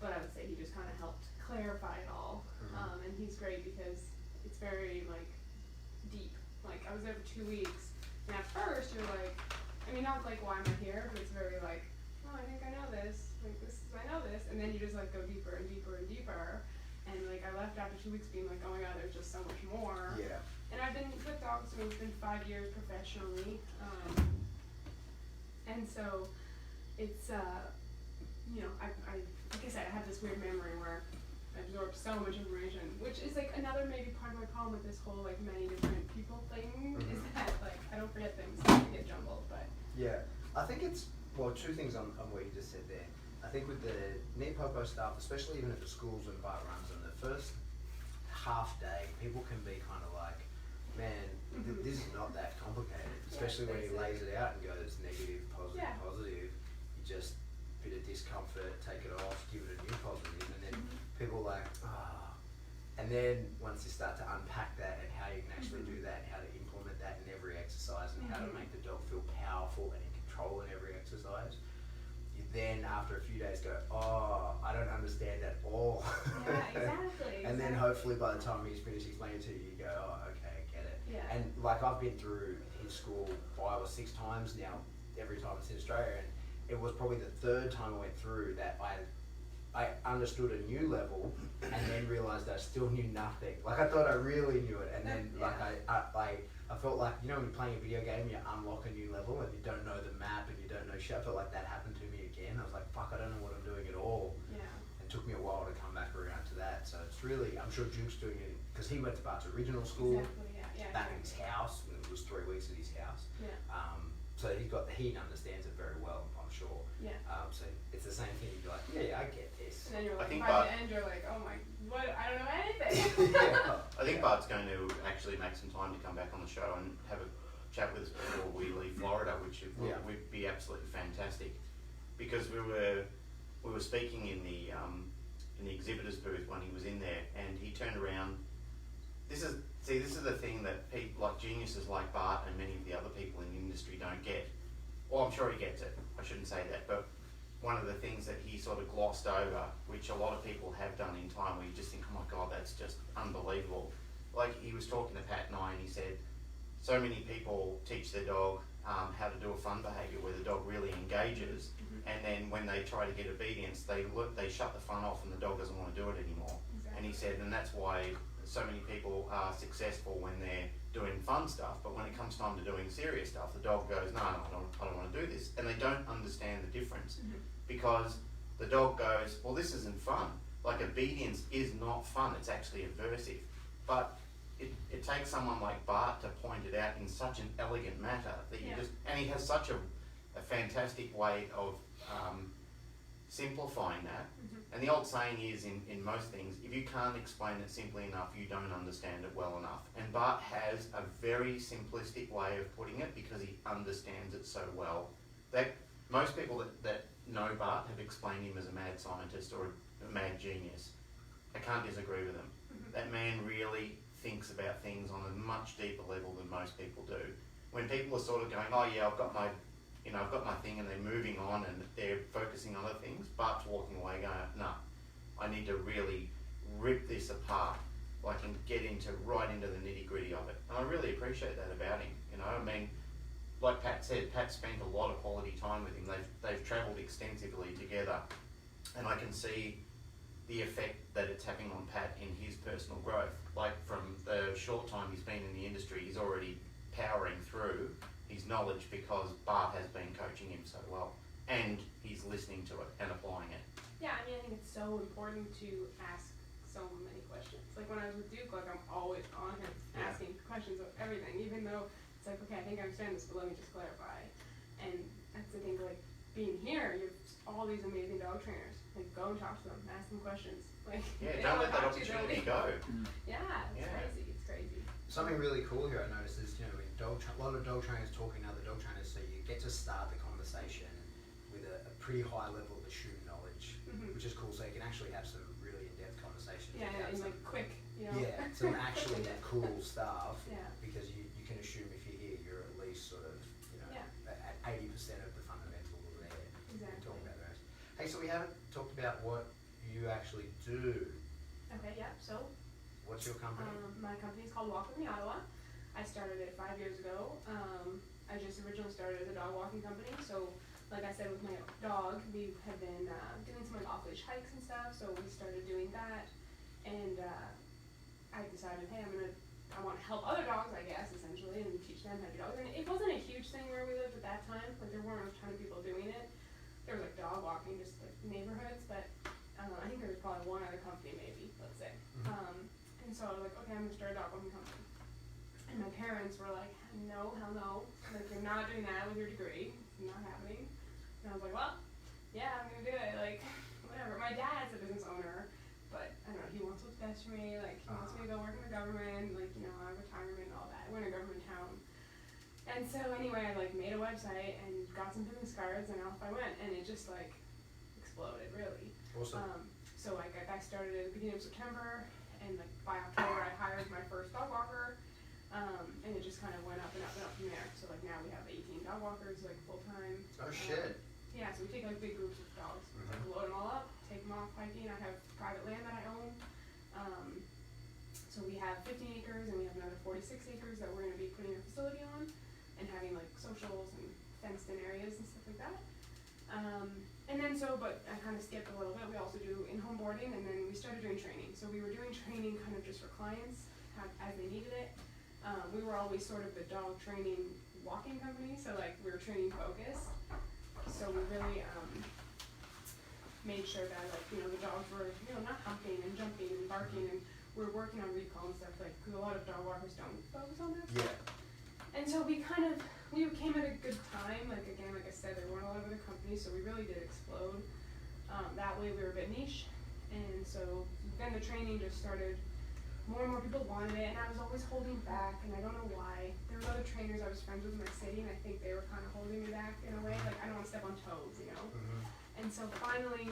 But I would say he just kind of helped clarify it all. Mhm. And he's great because it's very like deep. Like I was there for 2 weeks, and at first you're like, I mean, not like why am I here, but it's very like, oh, I think I know this. Like I know this, and then you just like go deeper and deeper and deeper. And like I left after 2 weeks being like, oh my god, there's just so much more. Yeah. And I've been with dogs, so it's been 5 years professionally. And so it's, you know, I like I said, I have this weird memory where I absorb so much information, which is like another maybe part of my problem with this whole like many different people thing is that like I don't forget things, I get jumbled, but. Yeah, I think it's, well, two things on what you just said there. I think with the Neat Popo stuff, especially even at the schools and Bart runs them, the first half day, people can be kind of like, man, this is not that complicated. Especially when he lays it out and goes negative, positive, positive. You just, bit of discomfort, take it off, give it a new positive, and then people are like, ah. And then once you start to unpack that and how you can actually do that, and how to implement that in every exercise, and how to make the dog feel powerful and in control in every exercise, you then after a few days go, oh, I don't understand at all. Yeah, exactly. And then hopefully by the time he's finished explaining to you, you go, oh, okay, I get it. Yeah. And like I've been through his school 5 or 6 times now, every time it's in Australia, and it was probably the 3rd time I went through that I understood a new level and then realised I still knew nothing. Like I thought I really knew it, and then like I felt like, you know, when you're playing a video game, you unlock a new level and you don't know the map and you don't know shit. I felt like that happened to me again. I was like, fuck, I don't know what I'm doing at all. Yeah. It took me a while to come back around to that. So it's really, I'm sure Duke's doing it because he went to Bart's original school, Exactly, back in his house when it was 3 weeks at his house. Yeah. So he understands it very well, I'm sure. Yeah. So it's the same thing. You're like, yeah, I get this. And then you're I like, think by the end, you're like, oh my, what? I don't know anything. Yeah. I think Bart's going to actually make some time to come back on the show and have a chat with us before we leave Florida, which would be absolutely fantastic. Because we were speaking in the exhibitors booth when he was in there, and he turned around. This is the thing that people like geniuses like Bart and many of the other people in the industry don't get. Well, I'm sure he gets it. I shouldn't say that, but one of the things that he sort of glossed over, which a lot of people have done in time, where you just think, oh my God, that's just unbelievable. Like he was talking to Pat and I, and he said, so many people teach their dog how to do a fun behaviour where the dog really engages, and then when they try to get obedience, they shut the fun off and the dog doesn't want to do it anymore. Exactly. And he said, and that's why so many people are successful when they're doing fun stuff, but when it comes time to doing serious stuff, the dog goes, no, I don't want to do this. And they don't understand the difference because the dog goes, well, this isn't fun. Like obedience is not fun, it's actually aversive. But it takes someone like Bart to point it out in such an elegant manner that you just, and he has such a fantastic way of simplifying that. Mhm. And the old saying is in most things, if you can't explain it simply enough, you don't understand it well enough. And Bart has a very simplistic way of putting it because he understands it so well. That most people that know Bart have explained him as a mad scientist or a mad genius. I can't disagree with him. Mhm. That man really thinks about things on a much deeper level than most people do. When people are sort of going, oh yeah, I've got my thing, and they're moving on and they're focusing on other things, Bart's walking away going, no, I need to really rip this apart, like, and get right into the nitty gritty of it. And I really appreciate that about him. I mean, like Pat said, Pat spent a lot of quality time with him. They've travelled extensively together, and I can see the effect that it's having on Pat in his personal growth. Like, from the short time he's been in the industry, he's already powering through his knowledge because Bart has been coaching him so well, and he's listening to it and applying it. Yeah, I mean, I think it's so important to ask so many questions. Like when I was with Duke, like I'm always on him asking questions of everything, even though it's like, okay, I think I understand this, but let me just clarify. And that's the thing, like being here, you have all these amazing dog trainers. Like go and talk to them, ask them questions. Like Yeah, they don't let that talk to you, opportunity they'll go. Yeah, it's Yeah. crazy. It's crazy. Something really cool here I noticed is, in a lot of dog trainers talking to other dog trainers, so you get to start the conversation with a pretty high level of assumed knowledge, Mhm. which is cool, so you can actually have some really in-depth conversations. Yeah, about and some- like quick, you know. Yeah, some actually cool stuff, Yeah. because you can assume if you're here, you're at least sort of, Yeah. at 80% of the fundamentals are there. Exactly. Talking about the rest. Hey, so we haven't talked about what you actually do. Okay, yeah. So What's your company? my company is called Walk With Me Ottawa. I started it 5 years ago. I just originally started as a dog walking company. So, like I said, with my dog, we have been doing some like off-leash hikes and stuff. So we started doing that, and I decided, hey, I want to help other dogs, I guess, essentially, and teach them how to do dogs. And it wasn't a huge thing where we lived at that time. Like there weren't a ton of people doing it. There was like dog walking, just like neighborhoods, but I think there was probably one other company, maybe, let's say. And so I was like, okay, I'm gonna start a dog walking company. And my parents were like, no, hell no. Like, you're not doing that with your degree. It's not happening. And I was like, well, yeah, I'm gonna do it. Like, whatever. My dad's a business owner, but I don't know, he wants what's best for me. Like, he wants me to go work in the government, like, retirement and all that. We're in a government town. And so anyway, I like made a website and got some business cards, and off I went. And it just like exploded, really. Awesome. So like I started at the beginning of September, and like by October I hired my first dog walker, and it just kind of went up and up and up from there. So like now we have 18 dog walkers, like full time. Oh shit. Yeah, so we take like big groups of dogs, like load them all up, take them off hiking. I have private land that I own. So we have 15 acres, and we have another 46 acres that we're going to be putting a facility on, and having like socials and fenced in areas and stuff like that. And then but I kind of skipped a little bit. We also do in-home boarding, and then we started doing training. So we were doing training kind of just for clients as they needed it. We were always sort of the dog training walking company, so like we were training focused. So we really made sure that like the dogs were not humping and jumping and barking, and we're working on recall and stuff, like because a lot of dog walkers don't focus on that stuff. Yeah. And so we came at a good time. Like again, like I said, there weren't a lot of other companies, so we really did explode. That way we were a bit niche, and so then the training just started. More and more people wanted it, and I was always holding back, and I don't know why. There were other trainers I was friends with in my city, and I think they were kind of holding me back in a way. Like I don't want to step on toes, And so finally,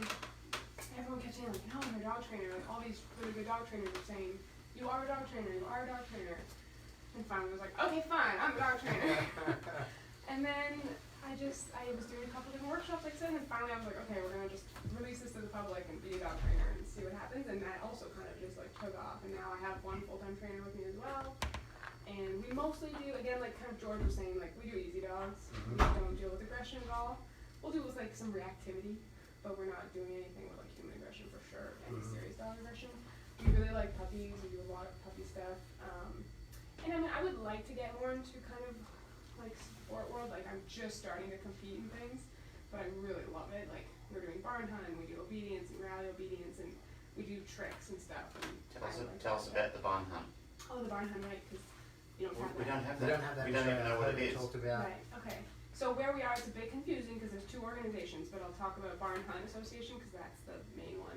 everyone kept saying like, I'm a dog trainer. Like all these really good dog trainers were saying, you are a dog trainer, you are a dog trainer. And finally I was like, okay, fine, I'm a dog trainer. And then I was doing a couple different workshops, like I said, and finally I was like, okay, we're gonna just release this to the public and be a dog trainer and see what happens. And that also kind of just like took off. And now I have one full-time trainer with me as well. And we mostly do, again, like kind of George was saying, like we do easy dogs. We don't deal with aggression at all. We'll do with like some reactivity, but we're not doing anything with like human aggression for sure, any serious dog aggression. We really like puppies. We do a lot of puppy stuff. And I mean, I would like to get more into kind of like sport world. Like I'm just starting to compete in things, but I really love it. Like we're doing barn hunt, and we do obedience and rally obedience, and we do tricks and stuff. And Tell us about the barn hunt. Oh, the barn hunt, right? Because you don't have We that. don't have We that. don't have that. We don't even know what it is. Talked about. Right. Okay. So where we are, it's a bit confusing because there's two organizations, but I'll talk about Barn Hunt Association because that's the main one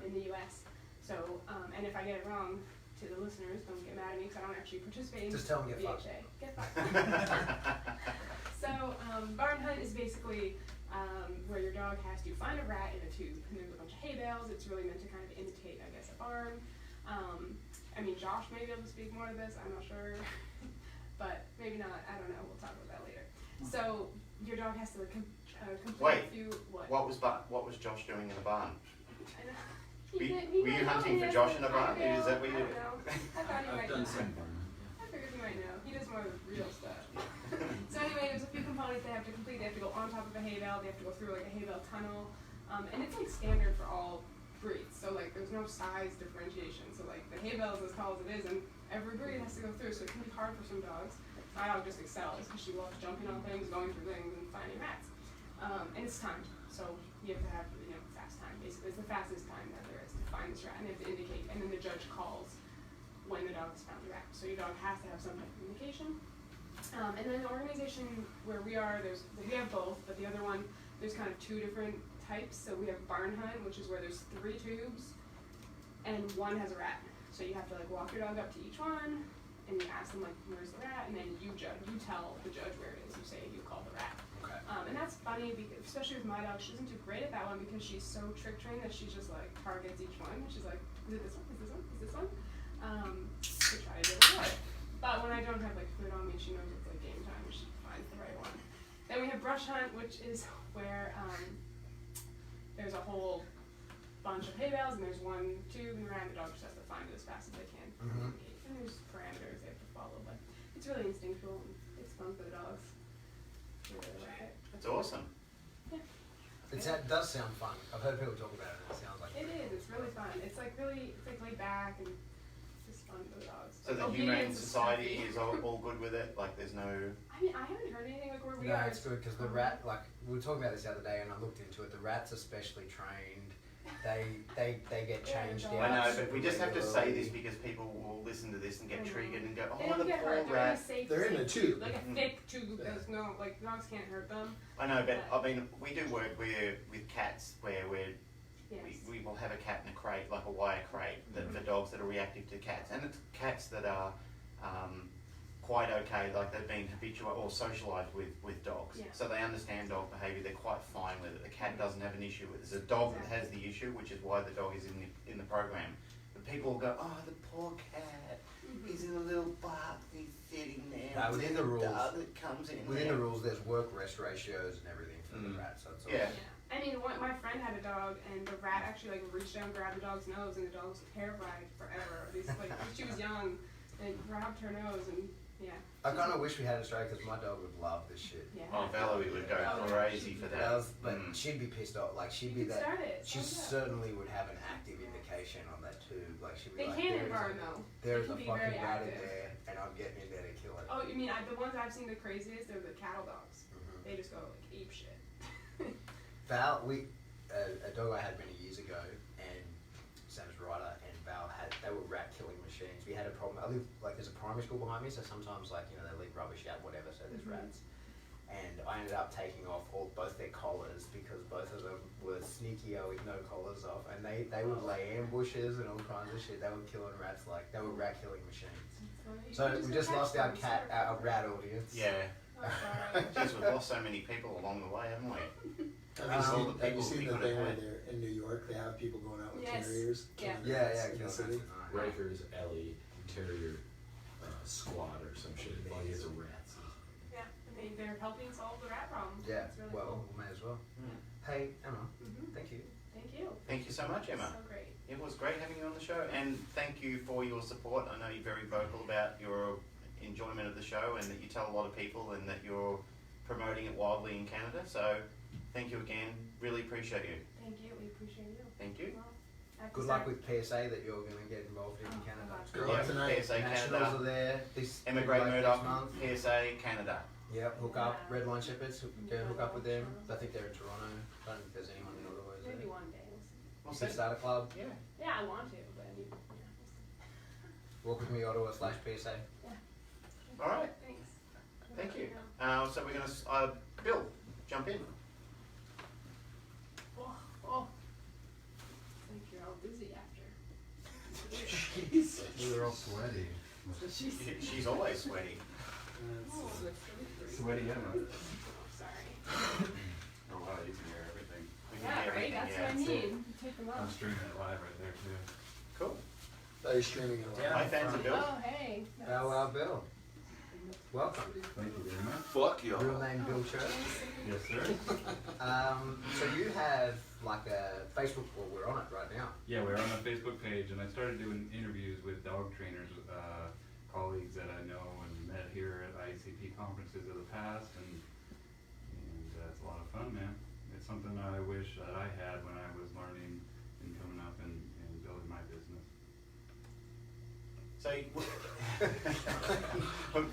in the U.S. So, and if I get it wrong, to the listeners, don't get mad at me because I don't actually participate in Just tell them get fucked. BHA. Get fucked. So, Barn Hunt is basically where your dog has to find a rat in a tube, and there's a bunch of hay bales. It's really meant to kind of imitate, I guess, a barn. I mean, Josh may be able to speak more to this, I'm not sure, but maybe not, I don't know, we'll talk about that later. So, your dog has to complete Wait, a few, What was Josh doing in a barn? I know. Were He you might know, hunting he for has Josh some in a barn? hay Is that what bales, you I don't know. I thought he I've might done know. some. I figured he might know. He does more of the real stuff. So anyway, there's a few components they have to complete. They have to go on top of a hay bale. They have to go through like a hay bale tunnel. And it's like standard for all breeds. So like there's no size differentiation. So like the hay bale is as tall as it is, and every breed has to go through. So it can be hard for some dogs. My dog just excels because she loves jumping on things, going through things, and finding rats. And it's timed. So you have to have fast time. Basically, it's the fastest time that there is to find this rat, and you have to indicate. And then the judge calls when the dog has found the rat. So your dog has to have some type of communication. And then the organization where we are, we have both, but the other one, there's kind of two different types. So we have Barn Hunt, which is where there's 3 tubes, and one has a rat. So you have to like walk your dog up to each one, and you ask them like, where's the rat, and then you tell the judge where it is. You say you call the rat. Okay. And that's funny, because, especially with my dog, she doesn't do great at that one because she's so trick trained that she just like targets each one. She's like, is it this one? Is this one? Is this one? To try to get it right. But when I don't have like food on me, she knows it's like game time and she finds the right one. Then we have Brush Hunt, which is where there's a whole bunch of hay bales and there's one tube and rat, and the dog just has to find it as fast as they can. Mhm. And there's parameters they have to follow, but it's really instinctual and it's fun for the dogs. They really like it. That's awesome. It does sound fun. I've heard people talk about it and it sounds like It is, it's really fun. It's like laid back and it's just fun for the dogs. So the Like, Humane obedience is Society stuffy. is all good with it? Like there's no... I mean, I haven't heard anything like where we No, are. it's good because the rat, like we were talking about this the other day, and I looked into it. The rats are specially trained. They get changed Yeah, out. I know, but we just have to say this regularly. because people will listen to this and I get know. triggered and go, They oh, don't the get poor hurt. They're in a rat. safe, They're in a tube. like a Mhm. thick tube. Yeah. There's no like dogs can't hurt them. I know, but I mean, we do work with cats where Yes. we will have a cat in a crate, like a wire crate, that for dogs that are reactive to cats. And it's cats that are quite okay, like they've been habitual or socialised with dogs. Yeah. So they understand dog behaviour, they're quite fine with it. The cat doesn't have an issue with it. It's a dog that has the issue, which is why the dog is in the program. But people will go, oh, the poor cat, he's in a little box, he's sitting there. No, within and the the rules- dog that comes in Within there. the rules, there's work rest ratios and everything for the rat, so it's all Yeah. I mean, my friend had a dog, and the rat actually like reached down, grabbed the dog's nose, and the dog was terrified forever. She was young, and grabbed her nose, and yeah. I kind of wish we had Australia because my dog would love this shit. Yeah. Oh, Valerie would go Oh, crazy for that. But she'd be pissed off. Like she'd You be could that. start it. She Start it up. certainly would have an active indication on that tube. Like she'd be They like, can in "There's barn though. there's They a can be fucking very rat in active. there, and I'm getting in there to kill it." Oh, you mean the ones I've seen the craziest? They're the cattle dogs. Mhm. They just go like ape shit. Val, a dog I had many years ago, and Sam's Ryder and Val they were rat killing machines. We had a problem. I live there's a primary school behind me, so sometimes they leave rubbish out, whatever. So there's rats, and I ended up taking off both their collars because both of them were sneakier with no collars off, and they would lay ambushes and all kinds of shit. They were killing rats like they were rat killing machines. So we just lost our rat audience. Yeah. Oh, sorry. Jeez, we've lost so many people along the way, haven't we? Have the you people seen we the could've thing where had. they're in New York? They have people going out with Yes. terriers. Yeah. killing Yeah, rats yeah, in the killing city. rats. Rikers, Ellie, Terrier Squad or some shit. All he has are rats. Yeah, they're helping solve the rat problem. Yeah, It's really well, cool. we may as well. Hmm. Hey, Emma, Mhm. thank you. Thank you. Thank you so much, Emma. So great. It was great having you on the show, and thank you for your support. I know you're very vocal about your enjoyment of the show and that you tell a lot of people and that you're promoting it wildly in Canada. So thank you again. Really appreciate you. Thank you. We appreciate you. Thank you. Well, I have to Good luck start- with PSA that you're going to get involved in Oh, Canada. God. Good luck tonight. PSA Nationals are Canada, there. This Emigrate like Murdoch, next month. PSA Canada. Yep, hook up. Yeah. Red Line Shepherds, hook up with them. I think they're in Toronto. I don't think there's anyone in Ottawa. Is Maybe there? one day. We'll see. We'll You could see. start a club. Yeah. Yeah, I want to, but we'll see. Walk with me Ottawa /PSA. Yeah. All right. Thanks. Thank you. Yeah. So we're going to, Bill, jump in. Oh, oh. Think you're all busy after. Jeez. They're all sweaty. She's always sweaty. Oh, Sweaty Emma. sorry. Oh wow, you can hear everything. We can Yeah, hear right? everything, That's yeah. what I mean. Take them I'm off. streaming it live right there too. Cool. Are you streaming it Yeah. live? My fans are Bill. Oh, hey. Bow Bill. Welcome. Thank you very much. Fuck you. Real name Bill Church. Yes, sir. So you have like a Facebook, well, we're on it right now. Yeah, we're on the Facebook page, and I started doing interviews with dog trainers, colleagues that I know and met here at IACP conferences of the past, and it's a lot of fun, man. It's something I wish that I had when I was learning and coming up and building my business. So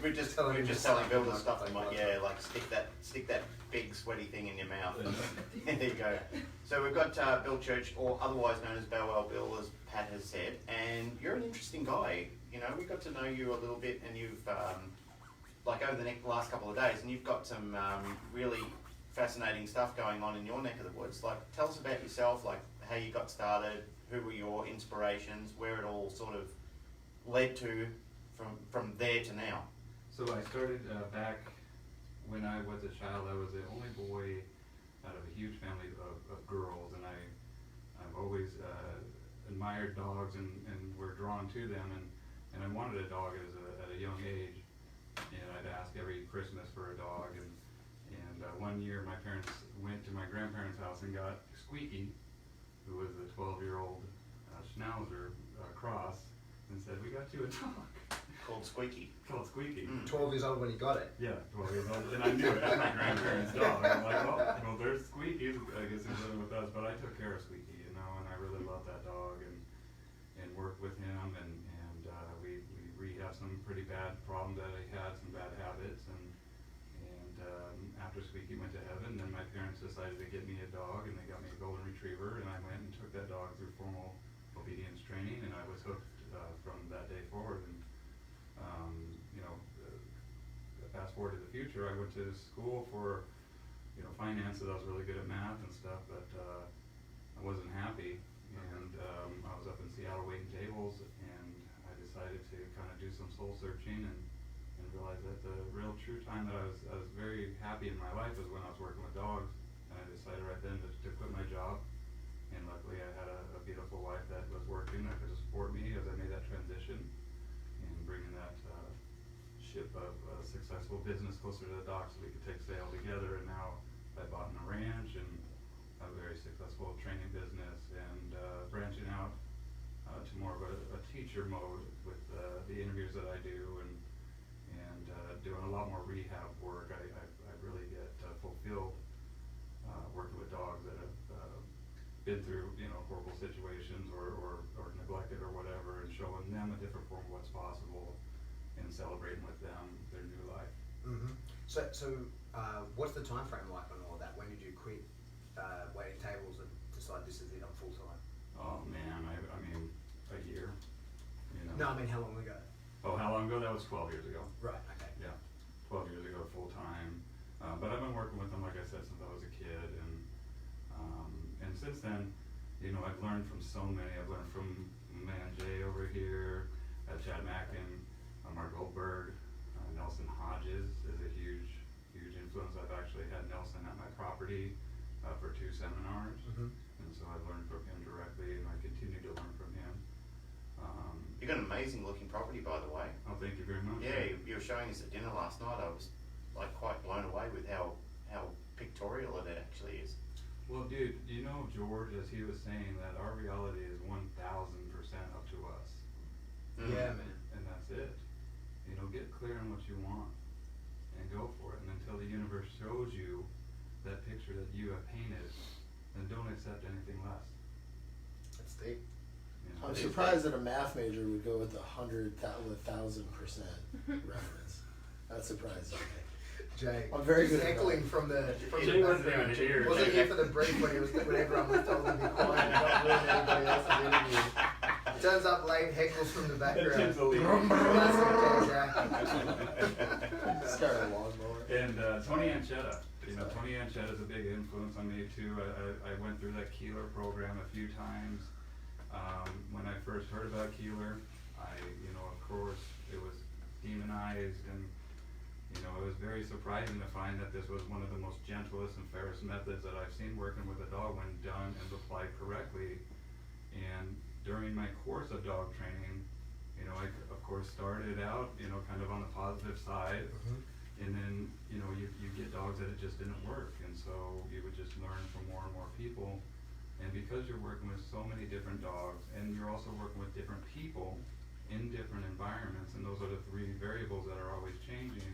we're just telling Bill the stuff like, yeah, like stick that big sweaty thing in your mouth. There you go. So we've got Bill Church, or otherwise known as Bow Wow Bill, as Pat has said, and you're an interesting guy. You know, we got to know you a little bit, and you've like over the last couple of days, and you've got some really fascinating stuff going on in your neck of the woods. Like, tell us about yourself, like how you got started, who were your inspirations, where it all sort of led to from there to now. So I started back when I was a child. I was the only boy out of a huge family of girls, and I've always admired dogs and were drawn to them, and I wanted a dog at a young age, and I'd ask every Christmas for a dog, and one year my parents went to my grandparents' house and got Squeaky, who was a 12-year-old Schnauzer cross, and said, "We got you a dog." Called Squeaky. Called Squeaky. 12 years old when he got it. Yeah, 12 years old, and I knew it was my grandparents' dog. I'm like, well, there's Squeaky. I guess he's living with us, but I took care of Squeaky, you know, and I really loved that dog, and worked with him, and we rehabbed some pretty bad problems that he had, some bad habits, and after Squeaky went to heaven, then my parents decided to get me a dog, and they got me a golden retriever, and I went and took that dog through formal obedience training, and I was hooked from that day forward. And fast forward to the future, I went to school for finances. I was really good at math and stuff, but I wasn't happy, and I was up in Seattle waiting tables, and I decided to kind of do some soul searching and realized that the real true time that I was very happy in my life was when I was working with dogs, and I decided right then to quit my job. And luckily I had a beautiful wife that was working, that could support me as I made that transition and bringing that ship of a successful business closer to the dock so we could take sail together. And now I bought a ranch and a very successful training business, and branching out to more of a teacher mode with the interviews that I do, and doing a lot more rehab work. I really get fulfilled working with dogs that have been through horrible situations or neglected or whatever, and showing them a different form of what's possible and celebrating with them their new life. Mm-hmm. So what's the time frame like on all that? When did you quit waiting tables and decide this is it, I'm full time? Oh man, I mean a year. No, I mean how long ago? Oh, how long ago? That was 12 years ago. Right. Okay. Yeah, 12 years ago, full time. But I've been working with them, like I said, since I was a kid, and since then, I've learned from so many. I've learned from Man Jay over here, Chad Mackin, Mark Goldberg, Nelson Hodges is a huge influence. I've actually had Nelson at my property for 2 seminars, and so I've learned from him directly, and I continue to learn from him. You've got an amazing looking property, by the way. Oh, thank you very much. Yeah, you were showing us at dinner last night. I was like quite blown away with how pictorial it actually is. Well, dude, George, as he was saying, that our reality is 1,000% up to us. Yeah, man. And that's it. Get clear on what you want and go for it. And until the universe shows you that picture that you have painted, then don't accept anything less. That's deep. I'm surprised that a math major would go with 1,000% reference. That surprised me. Jay, I'm very just good at echoing that. from the Jay wasn't even here. Wasn't here for the brief when everyone was told to be quiet and not ruin anybody else's interview. Turns up late, heckles from the background. Tim's the lead. Start a lawnmower. And Tony Anchetta, Tony Anchetta is a big influence on me too. I went through that Keeler program a few times. When I first heard about Keeler, of course, it was demonized, and it was very surprising to find that this was one of the most gentlest and fairest methods that I've seen working with a dog when done and applied correctly. And during my course of dog training, I of course started out, kind of on the positive side, and then, you get dogs that it just didn't work, and so you would just learn from more and more people. And because you're working with so many different dogs, and you're also working with different people in different environments, and those are the three variables that are always changing,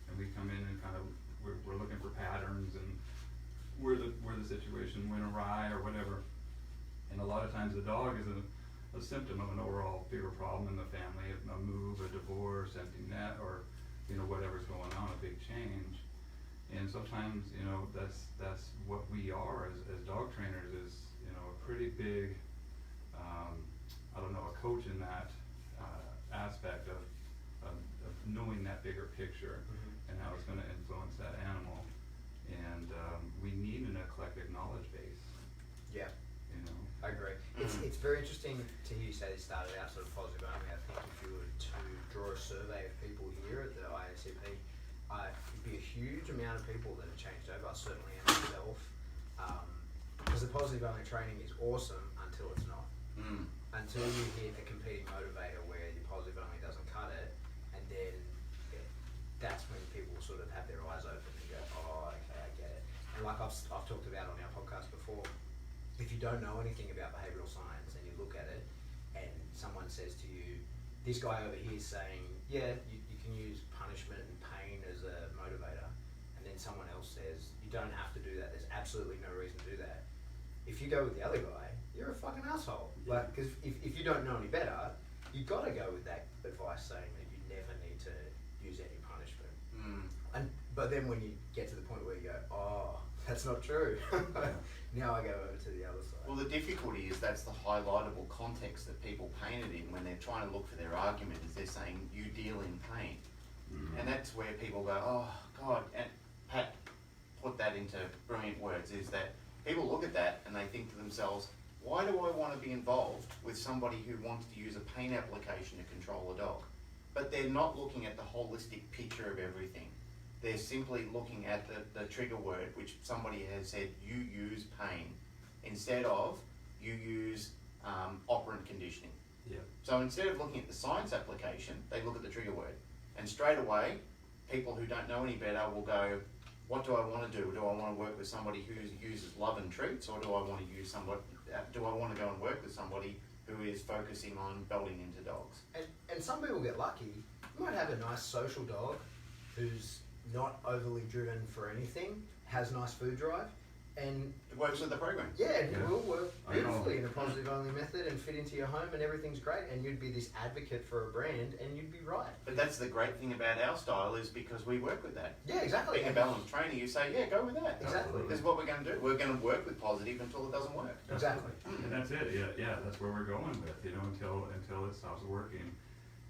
and we come in and kind of, we're looking for patterns and where the situation went awry or whatever. And a lot of times the dog is a symptom of an overall bigger problem in the family, a move, a divorce, empty net, or whatever's going on, a big change. And sometimes that's what we are as dog trainers, is a pretty big a coach in that aspect of knowing that bigger picture and how it's going to influence that animal. And we need an eclectic knowledge base. Yeah. I agree. It's very interesting to hear you say this started out sort of positive only. I think if you were to draw a survey of people here at the IACP, it'd be a huge amount of people that have changed over, certainly and myself. Because the positive only training is awesome until it's not. Until you hit a competing motivator where your positive only doesn't cut it, and then that's when people sort of have their eyes open and go, oh, okay, I get it. And like I've talked about on our podcast before, if you don't know anything about behavioural science and you look at it and someone says to you, this guy over here is saying, yeah, you can use punishment and pain as a motivator, and then someone else says, you don't have to do that, there's absolutely no reason to do that. If you go with the other guy, you're a fucking asshole. Yeah. Like, because if you don't know any better, you got to go with that advice saying that you never need to use any punishment. But then when you get to the point where you go, oh, that's not true. Now I go over to the other side. Well, the difficulty is that's the highlightable context that people paint it in when they're trying to look for their argument, is they're saying you deal in pain. And that's where people go, oh, God. And Pat put that into brilliant words, is that people look at that and they think to themselves, why do I want to be involved with somebody who wants to use a pain application to control a dog? But they're not looking at the holistic picture of everything. They're simply looking at the trigger word, which somebody has said, you use pain, instead of you use operant conditioning. Yeah. So instead of looking at the science application, they look at the trigger word. And straight away, people who don't know any better will go, what do I want to do? Do I want to work with somebody who uses love and treats, or do I want to use somebody? Do I want to go and work with somebody who is focusing on belting into dogs? And some people get lucky. You might have a nice social dog who's not overly driven for anything, has nice food drive, and It works with the program. yeah, it Yeah. will work I know. beautifully in a positive only method and fit into your home, and everything's great, and you'd be this advocate for a brand, and you'd be right. But that's the great thing about our style, is because we work with that. Yeah, exactly. Being a balanced trainer, you say, yeah, go with that. Exactly. This is what we're going to do. We're going to work with positive until it doesn't work. Exactly. And that's it. Yeah, that's where we're going with, until it stops working.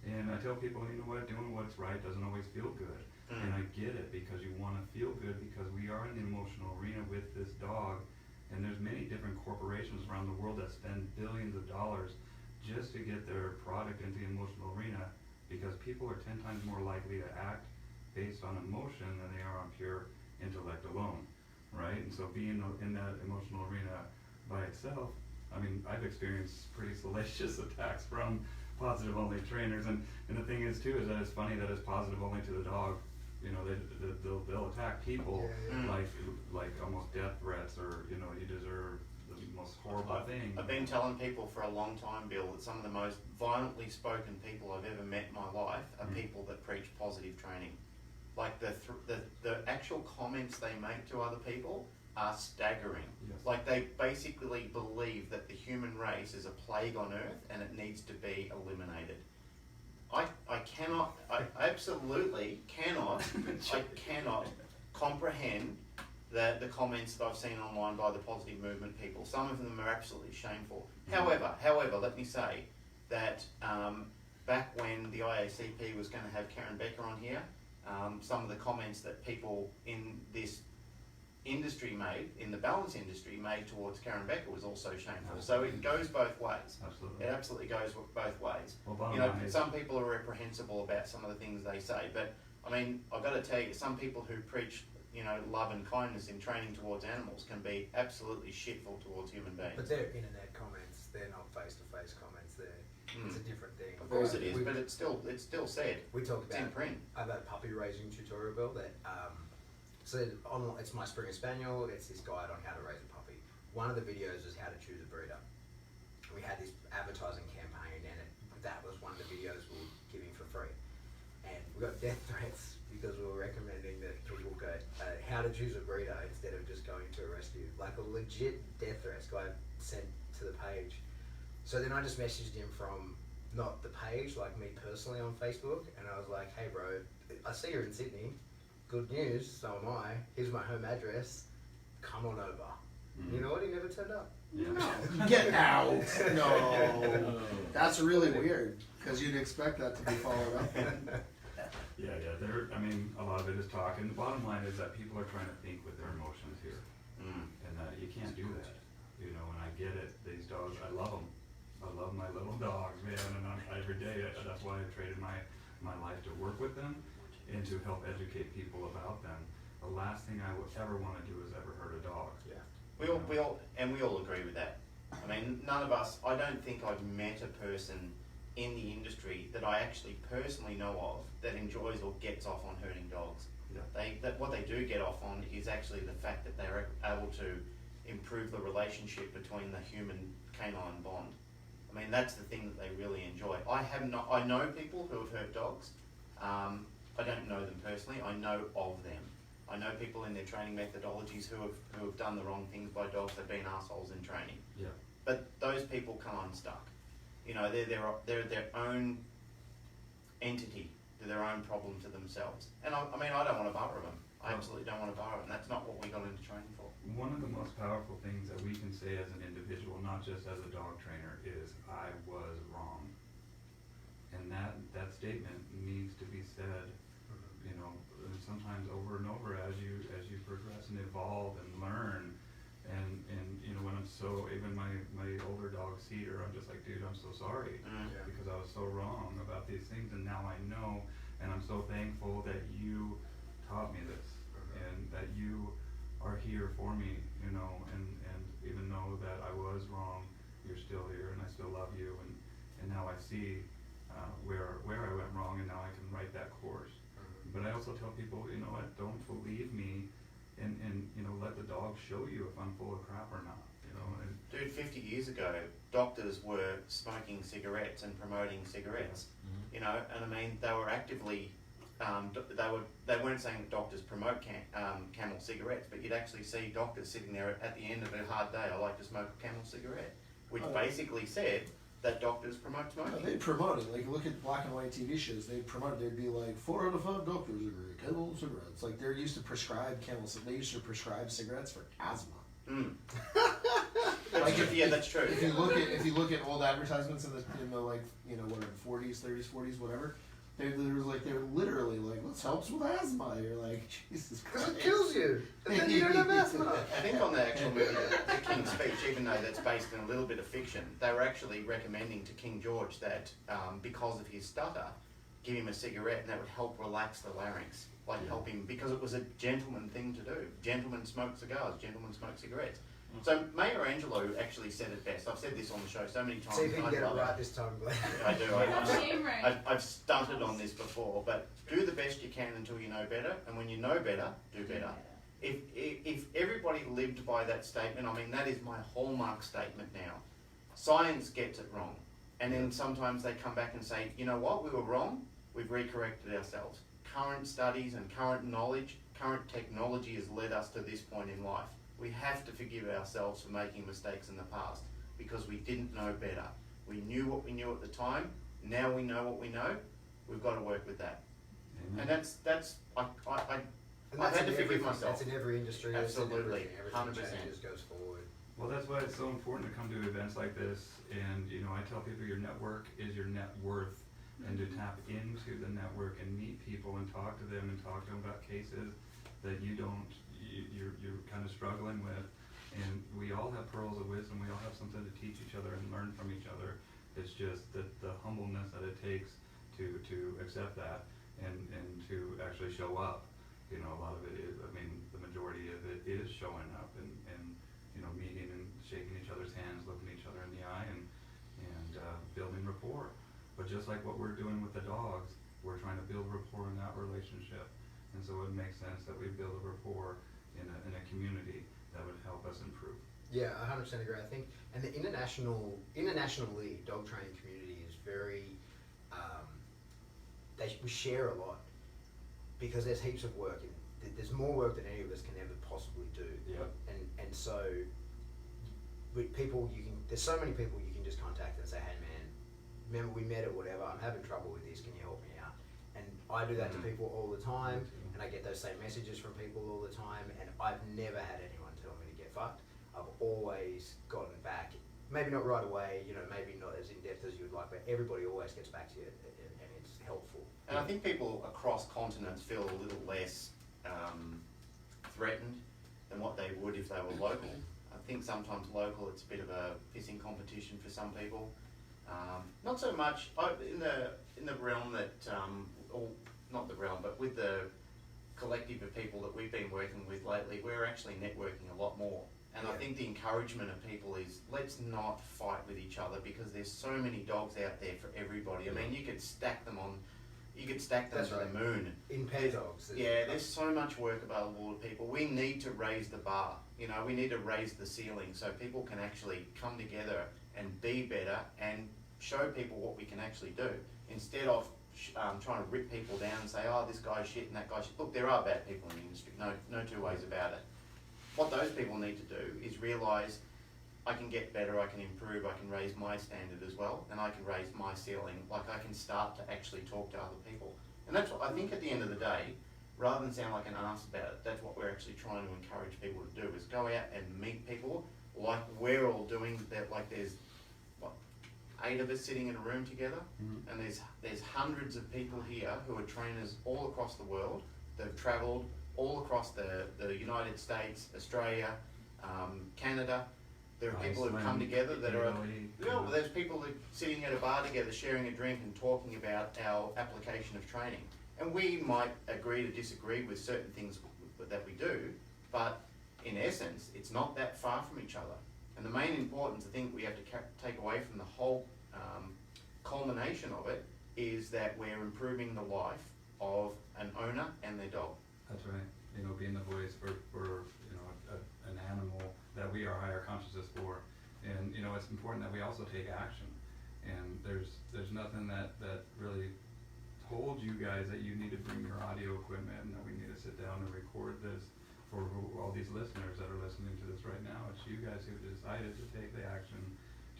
And I tell people, doing what's right doesn't always feel good. And I get it, because you want to feel good, because we are in the emotional arena with this dog, and there's many different corporations around the world that spend billions of dollars just to get their product into the emotional arena, because people are 10 times more likely to act based on emotion than they are on pure intellect alone, right? And so being in that emotional arena by itself, I've experienced pretty salacious attacks from positive only trainers, and the thing is too, is that it's funny that it's positive only to the dog. They'll attack people like almost death threats, or you deserve the most horrible thing. I've been telling people for a long time, Bill, that some of the most violently spoken people I've ever met in my life are people that preach positive training. Like the actual comments they make to other people are staggering. Yes. Like they basically believe that the human race is a plague on Earth and it needs to be eliminated. I absolutely cannot comprehend the comments that I've seen online by the positive movement people. Some of them are absolutely shameful. However, let me say, that back when the IACP was going to have Karen Becker on here, some of the comments that people in this industry made, in the balance industry, made towards Karen Becker was also shameful. So it goes both ways. Absolutely. It absolutely goes both ways. Well, bottom You know, line is- some people are reprehensible about some of the things they say, but I mean, I've got to tell you, some people who preach, you know, love and kindness in training towards animals can be absolutely shitful towards human beings. But they're internet comments, they're not face-to-face comments, it's a different thing. Of course it is, but it's still said. We talked It's in about, print. I have a puppy raising tutorial bill that said it's my Springer Spaniel, it's this guide on how to raise a puppy. One of the videos is how to choose a breeder. We had this advertising campaign and that was one of the videos we were giving for free. And we got death threats because we were recommending that people go how to choose a breeder instead of just going to a rescue. Like a legit death threats guy sent to the page. So then I just messaged him from not the page, like me personally on Facebook, and I was like, hey bro, I see you're in Sydney. Good news, so am I. Here's my home address. Come on over. You know what? He never turned up. Yeah. No, get out. No, that's really weird because you'd expect that to be followed up. Yeah, I mean, a lot of it is talk, and the bottom line is that people are trying to think with their emotions here, and that you can't do that, you know, and I get it, these dogs, I love them, I love my little dogs, man, and every day, that's why I traded my life to work with them, and to help educate people about them. The last thing I would ever wanna do is ever hurt a dog. Yeah. We all agree with that. I mean, none of us, I don't think I've met a person in the industry that I actually personally know of that enjoys or gets off on hurting dogs. Yeah. What they do get off on is actually the fact that they're able to improve the relationship between the human canine bond. I mean, that's the thing that they really enjoy. I know people who have hurt dogs. I don't know them personally. I know of them. I know people in their training methodologies who have done the wrong things by dogs. They've been assholes in training. Yeah. But those people come unstuck. You know, they're their own entity. They're their own problem to themselves. And I mean, I don't want to bother them. I absolutely don't want to bother them. That's not what we got into training for. One of the most powerful things that we can say as an individual, not just as a dog trainer, is I was wrong. And that statement needs to be said, you know, sometimes over and over as you progress and evolve and learn. And you know, when I'm even my older dog Cedar, I'm just like, dude, I'm so sorry because I was so wrong about these things, and now I know, and I'm so thankful that you taught me this, and that you are here for me, you know, and even though that I was wrong, you're still here, and I still love you, and now I see where I went wrong, and now I can write that course. But I also tell people, you know what, don't believe me, and you know, let the dog show you if I'm full of crap or not, you know. And Dude, 50 years ago, doctors were smoking cigarettes and promoting cigarettes. You know, and I mean, they were actively, they weren't saying doctors promote Camel cigarettes, but you'd actually see doctors sitting there at the end of a hard day, I like to smoke a Camel cigarette, which basically said that doctors promote smoking. They promote it. Like, look at black and white TV shows. They promote it. They'd be like, 4 out of 5 doctors agree. Camel cigarettes. Like, they're used to prescribe They used to prescribe cigarettes for asthma. That's true. Yeah, that's true. If you look at old advertisements in the like, you know, whatever, 40s, 30s, 40s, whatever, they're literally like, this helps with asthma. You're like, Jesus Christ. Because it kills you, and then you don't have asthma. I think on the actual movie, The King's Speech, even though that's based in a little bit of fiction, they were actually recommending to King George that because of his stutter, give him a cigarette, and that would help relax the larynx, like help him, because it was a gentleman thing to do. Gentlemen smoke cigars, gentlemen smoke cigarettes. So Mayor Angelou actually said it best. I've said this on the show so many times. See if you I can get it love right this time, Glenn. I do. Shame, right? I've stunted on this before, but do the best you can until you know better, and when you know better, do better. If everybody lived by that statement, I mean, that is my hallmark statement now. Science gets it wrong, and then sometimes they come back and say, you know what, we were wrong, we've recorrected ourselves. Current studies and current knowledge, current technology has led us to this point in life. We have to forgive ourselves for making mistakes in the past because we didn't know better. We knew what we knew at the time. Now we know what we know. We've got to work with that. Amen. And that's I had to forgive myself. That's in every industry. Absolutely, Everything 100%. changes, goes forward. Well, that's why it's so important to come to events like this, and you know, I tell people your network is your net worth, and to tap into the network and meet people and talk to them about cases that you're kind of struggling with, and we all have pearls of wisdom. We all have something to teach each other and learn from each other. It's just that the humbleness that it takes to accept that and to actually show up. You know, a lot of it is, I mean, the majority of it is showing up and you know, meeting and shaking each other's hands, looking each other in the eye, and building rapport. But just like what we're doing with the dogs, we're trying to build rapport in that relationship. And so it makes sense that we build a rapport in a community that would help us improve. Yeah, I 100% agree. I think, and the internationally, dog training community is very, we share a lot because there's heaps of work. There's more work than any of us can ever possibly do. Yep. And so, with people, there's so many people you can just contact and say, hey man, remember we met at whatever, I'm having trouble with this, can you help me out? And I do that to people all the time, and I get those same messages from people all the time, and I've never had anyone tell me to get fucked. I've always gotten back, maybe not right away, you know, maybe not as in depth as you would like, but everybody always gets back to you, and it's helpful. And I think people across continents feel a little less threatened than what they would if they were local. I think sometimes local, it's a bit of a pissing competition for some people. Not so much in the realm that, or not the realm, but with the collective of people that we've been working with lately, we're actually networking a lot more. And I think the encouragement of people is, let's not fight with each other, because there's so many dogs out there for everybody. I mean, you could stack them That's to right. the moon. In pair dogs. Yeah, there's so much work available to people. We need to raise the bar. You know, we need to raise the ceiling so people can actually come together and be better and show people what we can actually do, instead of trying to rip people down and say, oh, this guy's shit and that guy's shit. Look, there are bad people in the industry. No two ways about it. What those people need to do is realise, I can get better, I can improve, I can raise my standard as well, and I can raise my ceiling. Like, I can start to actually talk to other people. And that's what I think at the end of the day, rather than sound like an ass about it, that's what we're actually trying to encourage people to do, is go out and meet people like we're all doing. That, like, there's, what, 8 of us sitting in a room together, and there's hundreds of people here who are trainers all across the world. They've travelled all across the United States, Australia, Canada. There are people who've come together that are, well, there's people that are sitting at a bar together, sharing a drink and talking about our application of training. And we might agree to disagree with certain things that we do, but in essence, it's not that far from each other. And the main importance, I think, we have to take away from the whole culmination of it is that we're improving the life of an owner and their dog. That's right. You know, being the voice for you know, an animal that we are higher consciousness for. And you know, it's important that we also take action. And there's nothing that really told you guys that you need to bring your audio equipment and that we need to sit down and record this for all these listeners that are listening to this right now. It's you guys who decided to take the action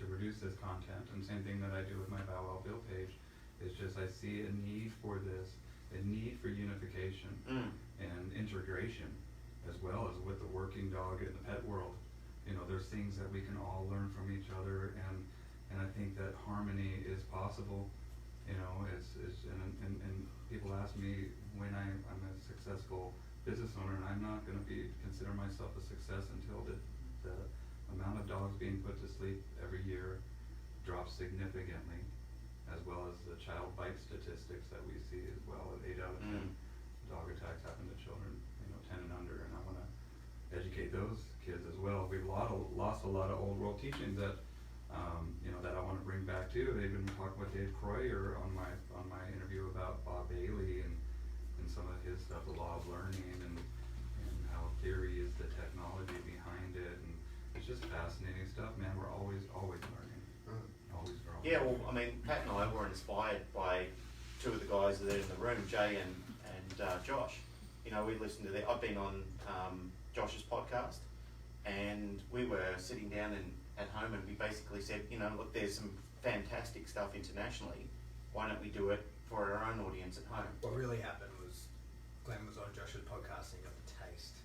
to produce this content. And same thing that I do with my Bow Wow Bill page. It's just, I see a need for this, a need for unification and integration, as well as with the working dog in the pet world. You know, there's things that we can all learn from each other, and I think that harmony is possible. You know, and people ask me when I'm a successful business owner, and I'm not going to consider myself a success until the amount of dogs being put to sleep every year drops significantly, as well as the child bite statistics that we see as well. 8 out of 10 dog attacks happen to children, you know, 10 and under, and I want to educate those kids as well. We've lost a lot of old world teachings that you know, that I want to bring back too. I even talked with Dave Croyer on my interview about Bob Bailey and some of his stuff, the law of learning, and how theory is the technology behind it, and it's just fascinating stuff, man. We're always learning, always growing. Yeah, well, I mean, Pat and I were inspired by 2 of the guys that are in the room, Jay and Josh. You know, we listened to I've been on Josh's podcast, and we were sitting down at home, and we basically said, you know, look, there's some fantastic stuff internationally. Why don't we do it for our own audience at home? What really happened was Glenn was on Josh's podcast and he got the taste.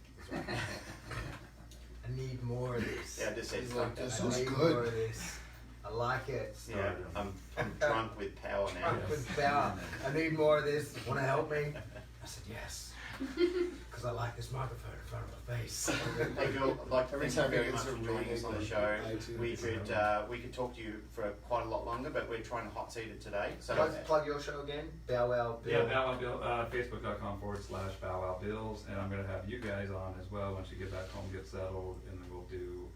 I need more of this. Yeah, I just said He's fuck like, that. this I is need good. more of this. I like it. Yeah, I'm drunk with power now. Drunk with power. I need more of this. Want to help me? I said yes. Because I like this microphone in front of my face. Hey Bill, I'd like to Every thank you time very it much gets for a joining us rating on the on show. We could talk to you for quite a lot longer, but we're trying to hot seat it today. So Plug your show again. Bow Wow Bill. Yeah, Bow Wow Bill, Facebook.com/Bow Wow Bills, and I'm gonna have you guys on as well once you get back home, get settled, and then we'll do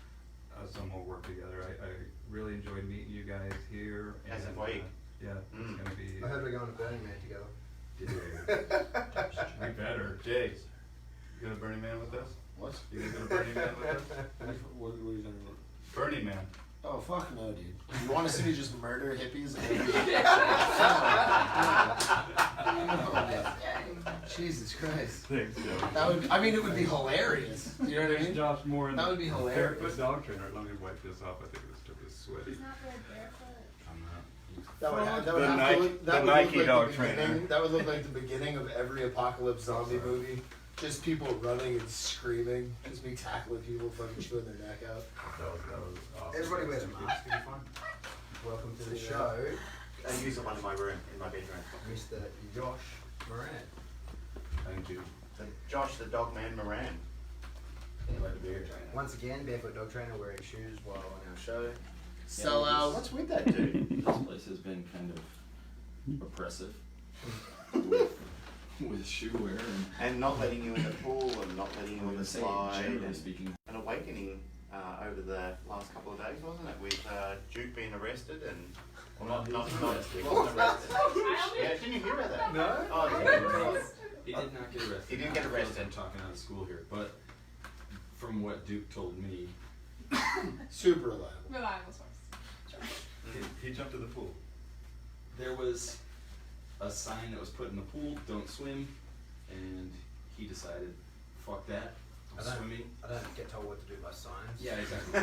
some more work together. I really enjoyed meeting you guys here. As and, have we. Yeah, it's gonna be. I heard we're going to Burning Man together. We better. Jay, you go to Burning Man with us? What? You gonna go to Burning Man with us? What are you talking about? Burning Man. Oh, fuck no, dude. You want to see me just murder hippies? Jesus Christ. Thanks, Joe. That would, I mean, it would be hilarious. You know what I There's mean? Josh Moore in That the would be hilarious. barefoot dog trainer. Let me wipe this off. I think it was took his sweaty. He's not very barefoot. I'm not. That would, that The would have Nike- to look, that the would Nike look dog like the trainer. beginning. That would look like the beginning of every apocalypse zombie movie. Just people running and screaming. Just me tackling people, fucking chewing their neck out. That was awesome. Everybody wears a mask. It'll be fun. Welcome to the Yeah. show, I use the one in my room, in my bedroom. Mr. Josh Moran. Thank you. Josh the Dog Man Moran. Glad to be here. Once again, barefoot dog trainer wearing shoes while on our show. Sell out. What's with that dude? This place has been kind of oppressive with shoe wear And not letting you in the pool and not letting you in the say, slide. generally And speaking. an awakening over the last couple of days, wasn't it? With Duke being arrested and well, not arrested. He wasn't arrested. Yeah, didn't you hear about that? No? Oh, yeah. He did not get arrested. He didn't get I feel like arrested. I'm talking out of school here, but from what Duke told me, Super reliable. Reliable source. He jumped in the pool. there was a sign that was put in the pool, don't swim, and he decided, fuck that, I'm swimming. I don't get told what to do by signs. Yeah, exactly.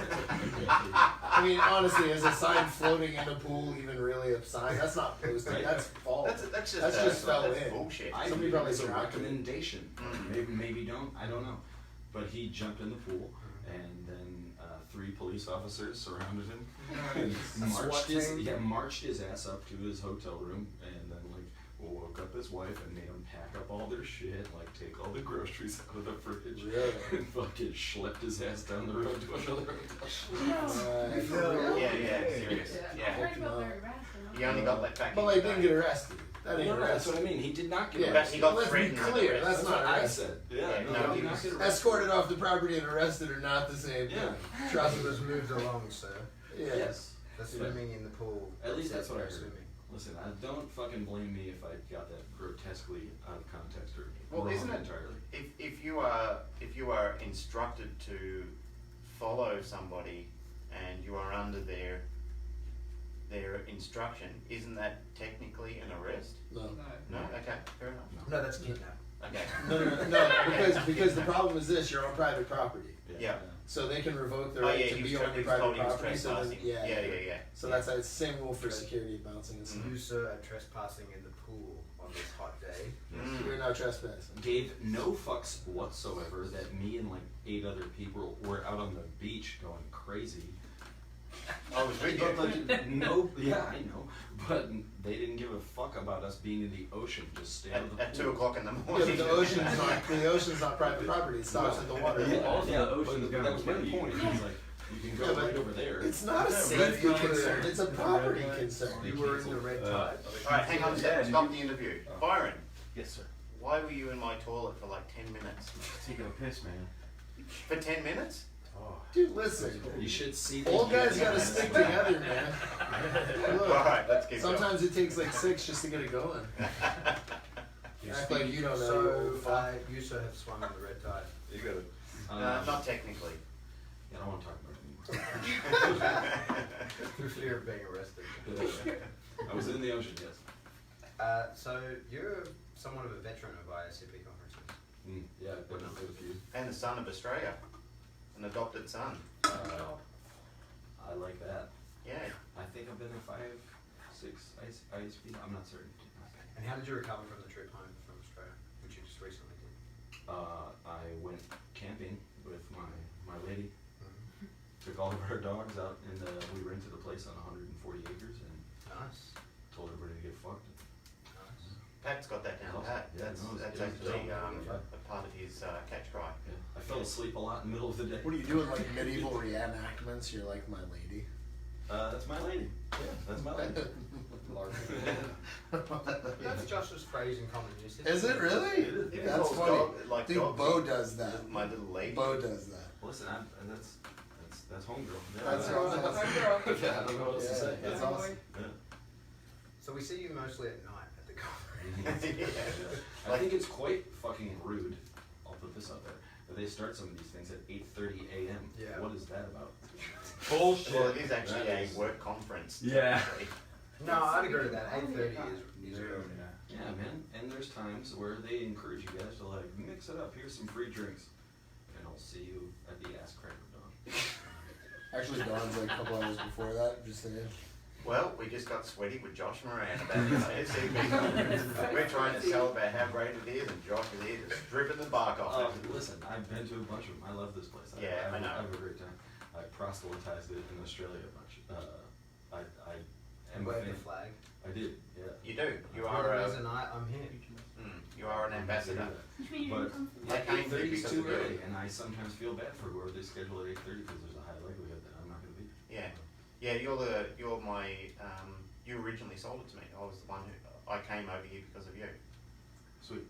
I mean, honestly, is a sign floating in the pool even really a sign? That's not posted. Right. That's false. That's just, That's just fell that's in. bullshit. I Somebody view it probably as a surrounded it. recommendation. Mm. Maybe don't, I don't know. But he jumped in the pool, and then 3 police officers surrounded him and marched his ass up to his hotel room, and then woke up his wife and made him pack up all their shit, take all the groceries out of the fridge, Really? and fucking schlepped his ass down the road to another hotel. For real? Yeah, serious. I Yeah. heard about their arrest. He only got let back in. But didn't get arrested. That ain't No, that's arrested. what I mean. He did not get Yeah, But arrested. he got let's be threatened with clear. arrest. That's That's not what I arrested. said. Yeah, Yeah, no, no, he he did not was get arrested. Escorted off the property and arrested are not the same Yeah. thing. Trust was moved along, sir. Yeah. Yes. The Yeah. swimming in the pool. At least that's what I heard. Swimming. Listen, don't fucking blame me if I got that grotesquely out of context or Well, wrong isn't it- entirely. If you are instructed to follow somebody and you are under their instruction, isn't that technically an arrest? No. No? Okay, fair enough. No, that's kidnap. Okay. No, because the problem is this: you're on private property, Yeah. so they can revoke their Oh right yeah, to he was, be on your he was told private he was property. So then, trespassing. Yeah. So that's the same rule for security bouncing and stuff. You, sir, are trespassing in the pool on this hot day. Mm. You're not trespassing. Gave no fucks whatsoever that me and 8 other people were out on the beach going crazy. I was with But, you. yeah, I know, but they didn't give a fuck about us being in the ocean. Just stay out of the At pool. 2 o'clock in the Yeah, morning. but the ocean's not private property. It stops at the water. Yeah, Also, yeah, the ocean's but gonna that was my kill you. point. It's you can go Yeah, but right over there. It's not a Yeah, safety red concern. tide. It's a property concern. You were in the red tide. Alright, hang on a second. Stop the interview. Byron, Yes, sir. why were you in my toilet for 10 minutes? Taking a piss, man. For 10 minutes? Oh. Dude, listen. You should see. the Old guys unit. gotta stick together, man. Look, Alright, let's keep going. sometimes it takes 6 just to get it going. Act like you don't know. you So, old fuck. you, sir, have swum in the red tide. You got it. Not technically. I don't want to talk about it anymore. Through fear of being arrested. I was in the ocean, yes. So, you're somewhat of a veteran of IACP conferences. Yeah, I've been up with a few. And the son of Australia. An adopted son. I like that. Yeah. I think I've been to 5, 6 ISP. I'm not certain. And how did you recover from the trip home from Australia, which you just recently did? I went camping with my my lady. Took all of our dogs out and we rented a place on 140 acres and Nice. told everybody to get fucked. Nice. Pat's got that down pat. Yeah, That's, no, that's it's actually dope. a part of his catch cry. Yeah. I fell asleep a lot in the middle of the day. What are you doing, like medieval reenactments? You're like my lady. That's my lady. Yeah, that's my lady. That's Josh's phrase in common usage. Is it really? It is. He That's calls funny. like I think dogs, Bo does that. my little lady. Bo does that. Listen, that's homegirl. Yeah, That's I- awesome. Yeah, I don't know what else to Yeah, say. that's Yeah. awesome. Yeah. So we see you mostly at night at the conference. Yeah. I think it's quite fucking rude. I'll put this out there. That they start some of these things at 8:30 a.m. Yeah. What is that about? Bullshit. Well, it is actually That a is- work conference. Yeah. technically. No, I'd agree with that. 8:30 is early. Yeah, man. And there's times where they encourage you guys to like mix it up. Here's some free drinks, and I'll see you at the ass crack of dawn. Actually, Dawn's like a couple hours before that. Just saying. Well, we just got sweaty with Josh Moran about this IACP conference. We're trying to sell about how great it is, and Josh is here just dripping the bark off it. Listen, I've been to a bunch of them. I love this place. Yeah, I know. I have a great time. I proselytized it in Australia a bunch. I am a Wave fan. the flag. I did, yeah. You do. You You're are the a, reason I'm here. you are an ambassador. But I came here 8:30 is because too of you. early, and I sometimes feel bad for whoever they schedule at 8:30 because there's a high likelihood that I'm not going to be. Yeah, yeah. You're my. You originally sold it to me. I was the one who. I came over here because of you. Sweet.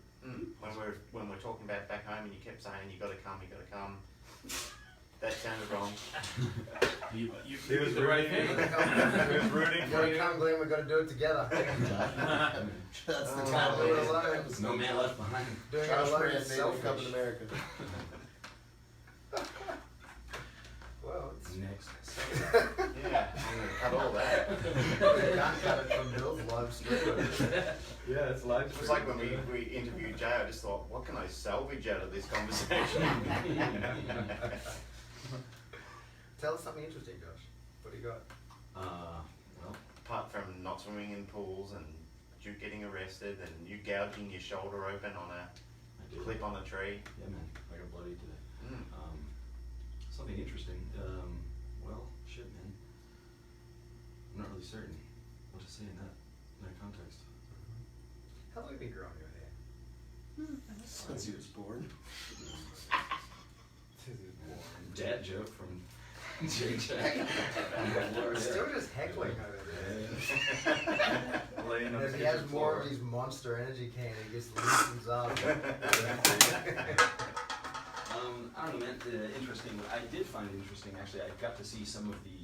When we're talking about back home, and you kept saying you got to come, you got to come. That sounded wrong. He was the right thing. He was rooting You for gotta you. come, Glenn, we gotta do it together. That's the Oh, title we're of this alone. episode. No man left behind. Doing it Josh alone Moran is made me come to selfish. America. Well, it's... Next. Yeah, I'm gonna cut all that. You can't cut it from Bill's live stream. Yeah, it's live. It was like when we interviewed Jay. I just thought, what can I salvage out of this conversation? Tell us something interesting, Josh. What do you got? Well, Apart from not swimming in pools and you getting arrested and you gouging your shoulder open on a I did. clip on a tree. Yeah, man. I got bloody today. Mm. Something interesting. Well, shit, man. I'm not really certain what to say in that context. How long have you been growing your hair? Since he was born. Dad joke from Jay Jack. We're still just heckling over there. Laying And up if he the has kitchen more floor. of these Monster Energy cans, he just loosens up. I don't know, man. Interesting. I did find it interesting, actually. I got to see some of the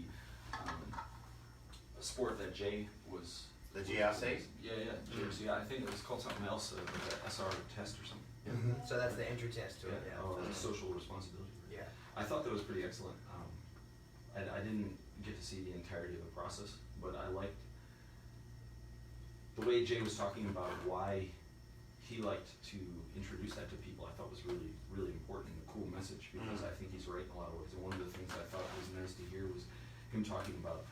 sport that Jay was. The GRC? Yeah, GRC. I think it was called something else, like the SR test or something. Mhm. So that's the entry test to it, yeah. Social responsibility. Yeah. I thought that was pretty excellent. I didn't get to see the entirety of the process, but I liked the way Jay was talking about why he liked to introduce that to people. I thought was really, really important and a cool message because I think he's right in a lot of ways. And one of the things I thought was nice to hear was him talking about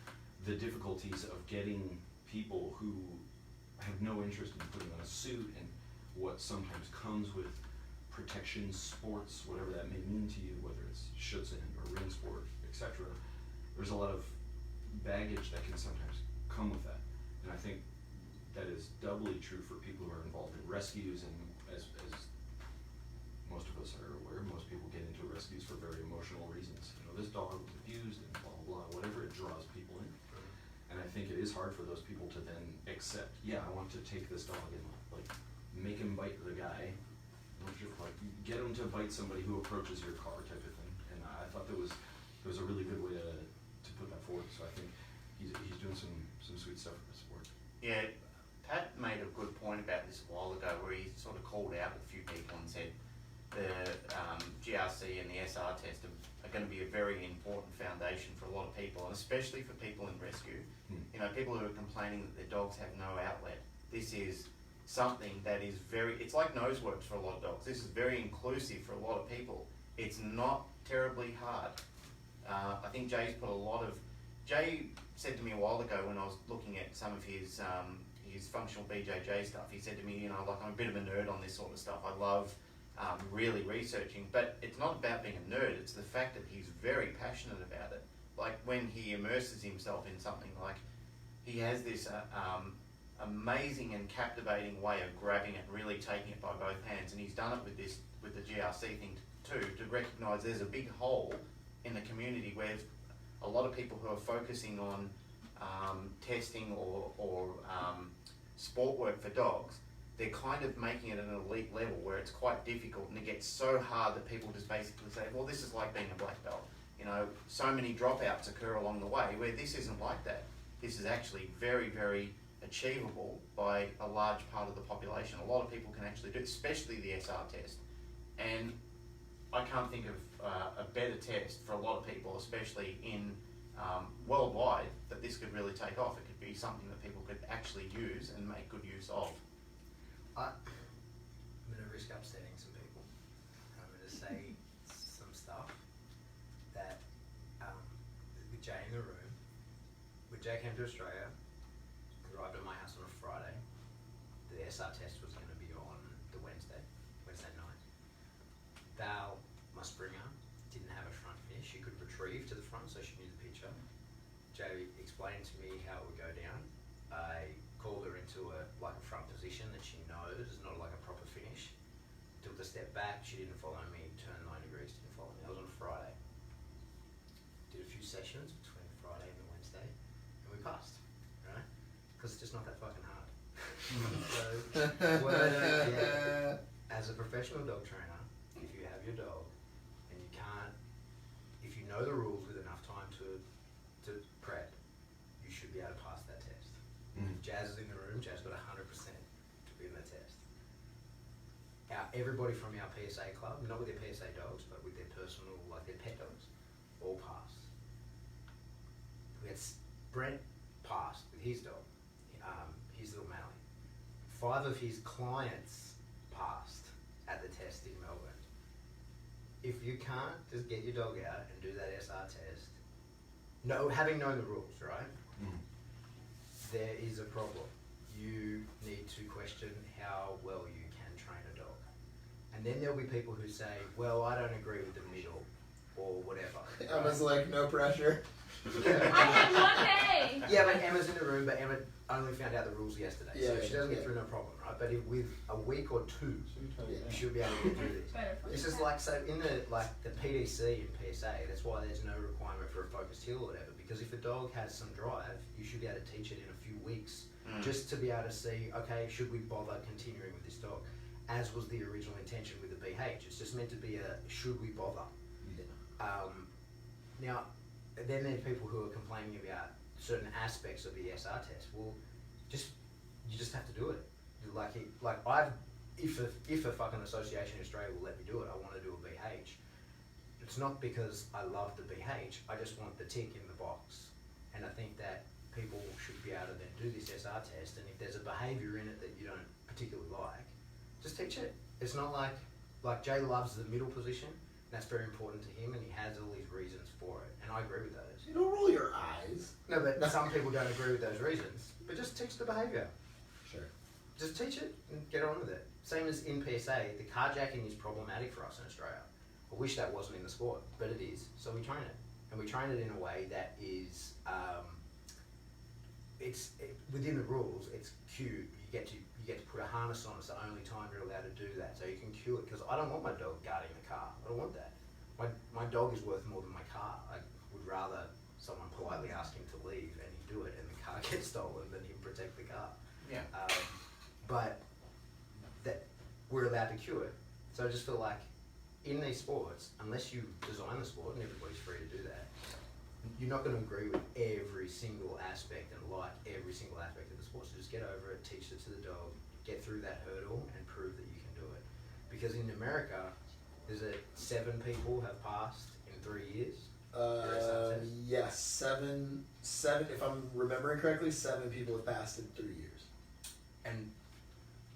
the difficulties of getting people who have no interest in putting on a suit and what sometimes comes with protection sports, whatever that may mean to you, whether it's schutzen or ring sport, etc. There's a lot of baggage that can sometimes come with that. And I think that is doubly true for people who are involved in rescues, and as most of us are aware, most people get into rescues for very emotional reasons. You know, this dog was abused and blah, blah, blah, whatever, it draws people in. And I think it is hard for those people to then accept, yeah, I want to take this dog and like make him bite the guy, like get him to bite somebody who approaches your car type of thing. And I thought there was a really good way to put that forward. So I think he's doing some sweet stuff for the sport. Yeah, Pat made a good point about this a while ago where he sort of called out a few people and said the GRC and the SR test are going to be a very important foundation for a lot of people, and especially for people in rescue. You know, people who are complaining that their dogs have no outlet. This is something that is it's like Noseworks for a lot of dogs. This is very inclusive for a lot of people. It's not terribly hard. I think Jay said to me a while ago when I was looking at some of his functional BJJ stuff, he said to me, you know, like I'm a bit of a nerd on this sort of stuff. I love really researching. But it's not about being a nerd, it's the fact that he's very passionate about it. Like when he immerses himself in something, like he has this amazing and captivating way of grabbing it, really taking it by both hands, and he's done it with the GRC thing too, to recognise there's a big hole in the community where a lot of people who are focusing on testing or sport work for dogs, they're kind of making it at an elite level where it's quite difficult, and it gets so hard that people just basically say, well, this is like being a black belt. You know, so many dropouts occur along the way, where this isn't like that. This is actually very, very achievable by a large part of the population. A lot of people can actually do it, especially the SR test. And I can't think of a better test for a lot of people, especially in worldwide, that this could really take off. It could be something that people could actually use and make good use of. I'm going to risk upsetting some people. I'm going to say some stuff that, with Jay in the room, when Jay came to Australia, arrived at my house on a Friday, the SR test was going to be on the Wednesday night. Val, my springer, didn't have a front finish. She could retrieve to the front, so she knew the picture. Jay explained to me how it would go down. I called her into a front position that she knows is not like a proper finish. Took a step back, she didn't follow me, turned 9 degrees, didn't follow me. That was on a Friday. Did a few sessions between Friday and the Wednesday, and we passed, right? Because it's just not that fucking hard. As a professional dog trainer, if you have your dog and if you know the rules with enough time to prep, you should be able to pass that test. Jazz is in the room, Jazz got 100% to be in the test. Everybody from our PSA club, not with their PSA dogs, but with their personal, like their pet dogs, all passed. We had Brent passed with his dog, his little Mally. 5 of his clients passed at the test in Melbourne. If you can't just get your dog out and do that SR test, having known the rules, right? There is a problem. You need to question how well you can train a dog. And then there'll be people who say, well, I don't agree with the middle, or whatever. Emma's like, no pressure. I had one day. Yeah, but Emma's in the room, but Emma only found out the rules yesterday, so Yeah, she doesn't get yeah. through no problem, right? But with a week or two, Yeah. you should be able to get through this. Better for This you. is like, so in the PDC and PSA, that's why there's no requirement for a focused hill or whatever, because if a dog has some drive, you should be able to teach it in a few weeks, just to be able to see, okay, should we bother continuing with this dog? As was the original intention with the BH. It's just meant to be a, should we bother? Now, then there's people who are complaining about certain aspects of the SR test. Well, you just have to do it. If a fucking association in Australia will let me do it, I want to do a BH. It's not because I love the BH, I just want the tick in the box. And I think that people should be able to then do this SR test, and if there's a behaviour in it that you don't particularly like, just teach it. It's not like Jay loves the middle position, and that's very important to him, and he has all these reasons for it, and I agree with those. You don't roll your eyes. No, but some people don't agree with those reasons, but just teach the behaviour. Sure. Just teach it and get on with it. Same as in PSA, the carjacking is problematic for us in Australia. I wish that wasn't in the sport, but it is. So we train it, and we train it in a way that is, within the rules. It's cued. You get to put a harness on. It's the only time you're allowed to do that. So you can cue it, because I don't want my dog guarding the car. I don't want that. My dog is worth more than my car. I would rather someone politely ask him to leave and he do it, and the car gets stolen, than him protect the car. Yeah. But that we're allowed to cue it. So I just feel like in these sports, unless you design the sport, and everybody's free to do that, you're not going to agree with every single aspect and like every single aspect of the sport. So just get over it, teach it to the dog, get through that hurdle, and prove that you can do it. Because in America, there's 7 people have passed in 3 years. Yes, seven. If I'm remembering correctly, 7 people have passed in 3 years. And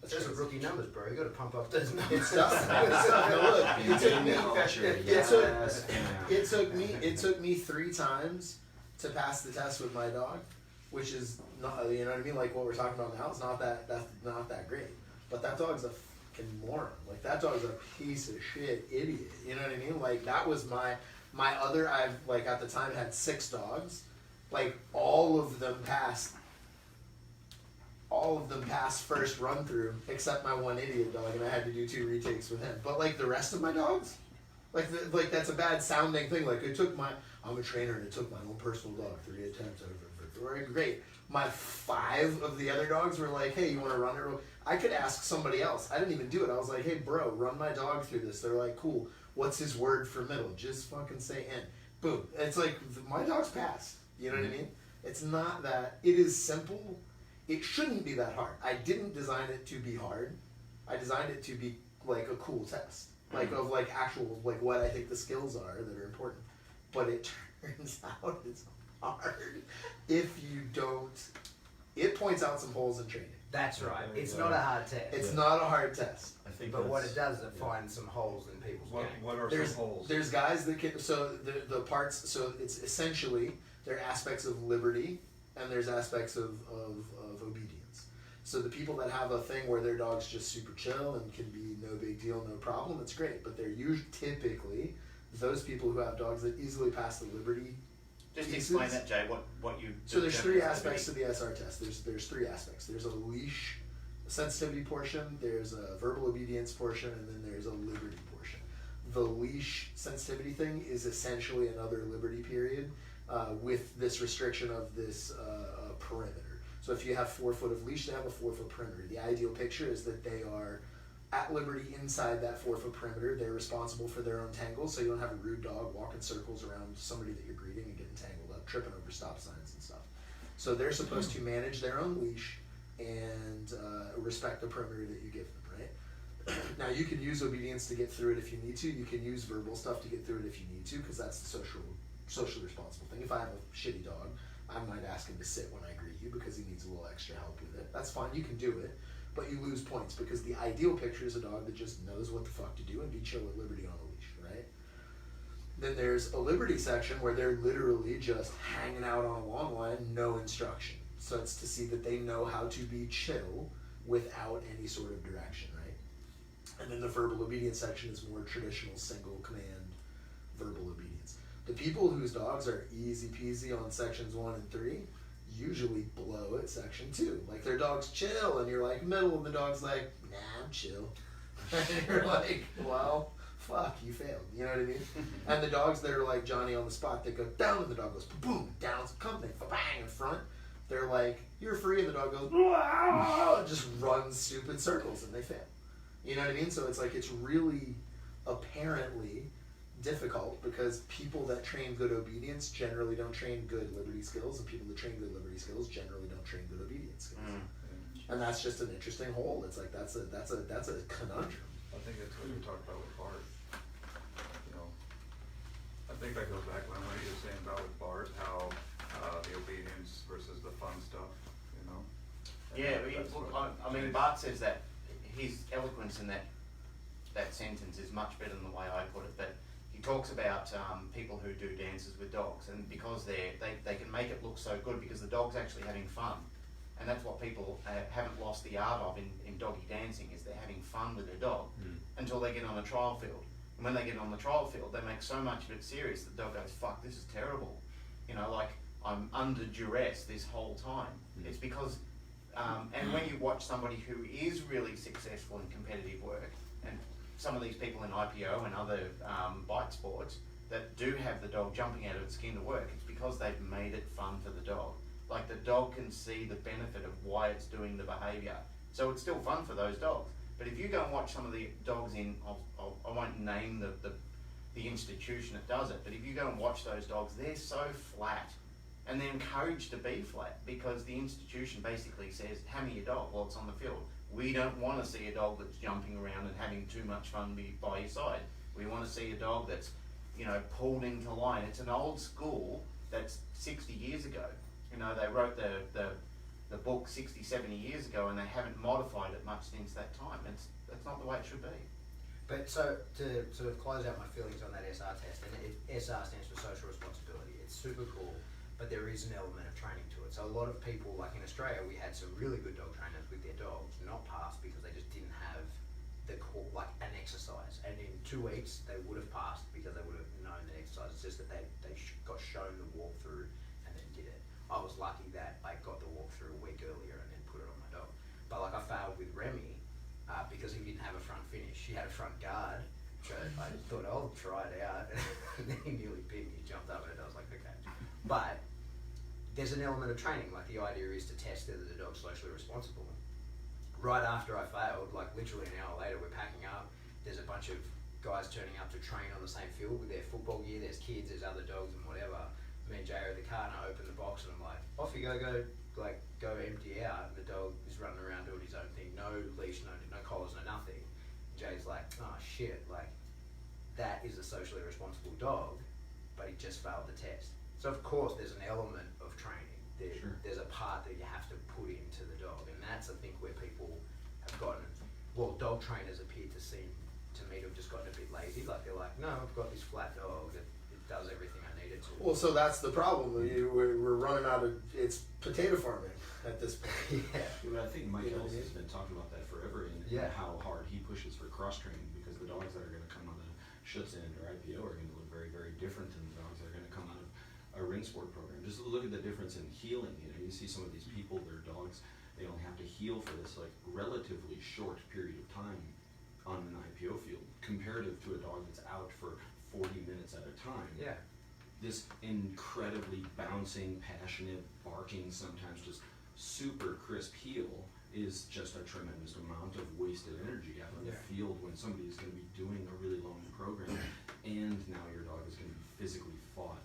That's those are crazy. rookie numbers, bro. You got to pump up those numbers. It's tough. No, look, it took me 3 times to pass the test with my dog, which is not, you know what I mean? Like what we're talking about now, it's not that great. But that dog's a fucking moron. Like, that dog's a piece of shit idiot. You know what I mean? Like, that was my other, I've, like, at the time had 6 dogs. Like, all of them passed first run through, except my one idiot dog, and I had to do 2 retakes with him. But, like, the rest of my dogs, like, that's a bad sounding thing. Like, I'm a trainer, and it took my own personal dog 3 attempts over. Great. My 5 of the other dogs were like, hey, you want to run it? I could ask somebody else. I didn't even do it. I was like, hey, bro, run my dog through this. They're like, cool. What's his word for middle? Just fucking say N. Boom. It's like, my dog's passed. You know what I mean? It's not that. It is simple. It shouldn't be that hard. I didn't design it to be hard. I designed it to be like a cool test. Like, of like actual, like what I think the skills are that are important. But it turns out it's hard if you don't. It points out some holes in training. That's right. It's not a hard test. It's not a hard test. I think But what that's- it does is it finds some holes in people's game. What are There's some holes? there's guys that can, so the parts, so it's essentially there are aspects of liberty and there's aspects of obedience. So the people that have a thing where their dog's just super chill and can be no big deal, no problem, it's great. But they're usually typically those people who have dogs that easily pass the liberty. Just pieces. explain that, Jay. What you. So there's 3 aspects to the SR test. There's 3 aspects. There's a leash sensitivity portion, there's a verbal obedience portion, and then there's a liberty portion. The leash sensitivity thing is essentially another liberty period with this restriction of this perimeter. So if you have 4 foot of leash, they have a 4 foot perimeter. The ideal picture is that they are at liberty inside that 4 foot perimeter. They're responsible for their own tangles, so you don't have a rude dog walking circles around somebody that you're greeting and getting tangled up, tripping over stop signs and stuff. So they're supposed to manage their own leash and respect the perimeter that you give them, right? Now you can use obedience to get through it if you need to. You can use verbal stuff to get through it if you need to, because that's the socially responsible thing. If I have a shitty dog, I might ask him to sit when I greet you because he needs a little extra help with it. That's fine, you can do it, but you lose points because the ideal picture is a dog that just knows what the fuck to do and be chill at liberty on a leash, right? Then there's a liberty section where they're literally just hanging out on a long line, no instruction. So it's to see that they know how to be chill without any sort of direction, right? And then the verbal obedience section is more traditional single command verbal obedience. The people whose dogs are easy peasy on sections 1 and 3 usually blow at section 2. Like their dog's chill and you're like middle and the dog's like, nah, I'm chill. And you're like, well, fuck, you failed. You know what I mean? And the dogs that are like Johnny on the spot, they go down and the dog goes boom, down, come, they bang in front. They're like, you're free, and the dog goes, wow, and just runs stupid circles, and they fail. You know what I mean? So it's like, it's really apparently difficult because people that train good obedience generally don't train good liberty skills, and people that train good liberty skills generally don't train good obedience skills. And that's just an interesting hole. It's like, that's a conundrum. I think that's what you talked about with Bart. You know, I think that goes back to what you were saying about with Bart, how the obedience versus the fun stuff, you know? And Yeah, that's what I mean, changed. Bart says that his eloquence in that sentence is much better than the way I put it, but he talks about people who do dances with dogs, and because they can make it look so good because the dog's actually having fun. And that's what people haven't lost the art of in doggy dancing, is they're having fun with their dog until they get on a trial field. And when they get on the trial field, they make so much of it serious that the dog goes, fuck, this is terrible. You know, like, I'm under duress this whole time. It's because, and when you watch somebody who is really successful in competitive work, and some of these people in IPO and other bite sports that do have the dog jumping out of its skin to work, it's because they've made it fun for the dog. Like, the dog can see the benefit of why it's doing the behaviour. So it's still fun for those dogs. But if you go and watch some of the dogs in, I won't name the institution that does it, but if you go and watch those dogs, they're so flat. And they're encouraged to be flat because the institution basically says, hammer your dog while it's on the field. We don't want to see a dog that's jumping around and having too much fun by your side. We want to see a dog that's, you know, pulled into line. It's an old school that's 60 years ago. You know, they wrote the book 60, 70 years ago, and they haven't modified it much since that time. That's not the way it should be. But so to sort of close out my feelings on that SR test, and SR stands for social responsibility. It's super cool, but there is an element of training to it. So a lot of people, like in Australia, we had some really good dog trainers with their dogs not pass because they just didn't have like an exercise, and in 2 weeks they would have passed because they would have known the exercise. It's just that they got shown the walkthrough and then did it. I was lucky that I got the walkthrough a week earlier and then put it on my dog. But like I failed with Remy because he didn't have a front finish. He had a front guard, so I thought I'll try it out, and then he nearly bit me. He jumped over it. I was like, okay. But there's an element of training. Like the idea is to test whether the dog's socially responsible. Right after I failed, like literally an hour later, we're packing up. There's a bunch of guys turning up to train on the same field with their football gear. There's kids, there's other dogs and whatever. Me and Jay are in the car and I open the box and I'm like, off you go empty out. And the dog is running around doing his own thing. No leash, no collars, no nothing. Jay's like, oh shit, like that is a socially responsible dog, but he just failed the test. So of course there's an element of training. There's a part that you have to put into the dog, and that's I think where people have gotten, well, dog trainers appear to seem to me to have just gotten a bit lazy. Like they're like, no, I've got this flat dog that it does everything I need it to. Well, so that's the problem. We're running out of, it's potato farming at this point. Yeah. Well, I think Mike You know Ellis what I has been talking about that forever and how hard he pushes for cross training, because the dogs that are going to come out of Schutzhund or IPO are going to look very, very different than the dogs that are going to come out of a ring sport program. Just look at the difference in healing. You know, you see some of these people, their dogs, they only have to heal for this like relatively short period of time on an IPO field, comparative to a dog that's out for 40 minutes at a time. Yeah. This incredibly bouncing, passionate, barking, sometimes just super crisp heel is just a tremendous amount of wasted energy out on the field when somebody's going to be doing a really long program, and now your dog is going to be physically fought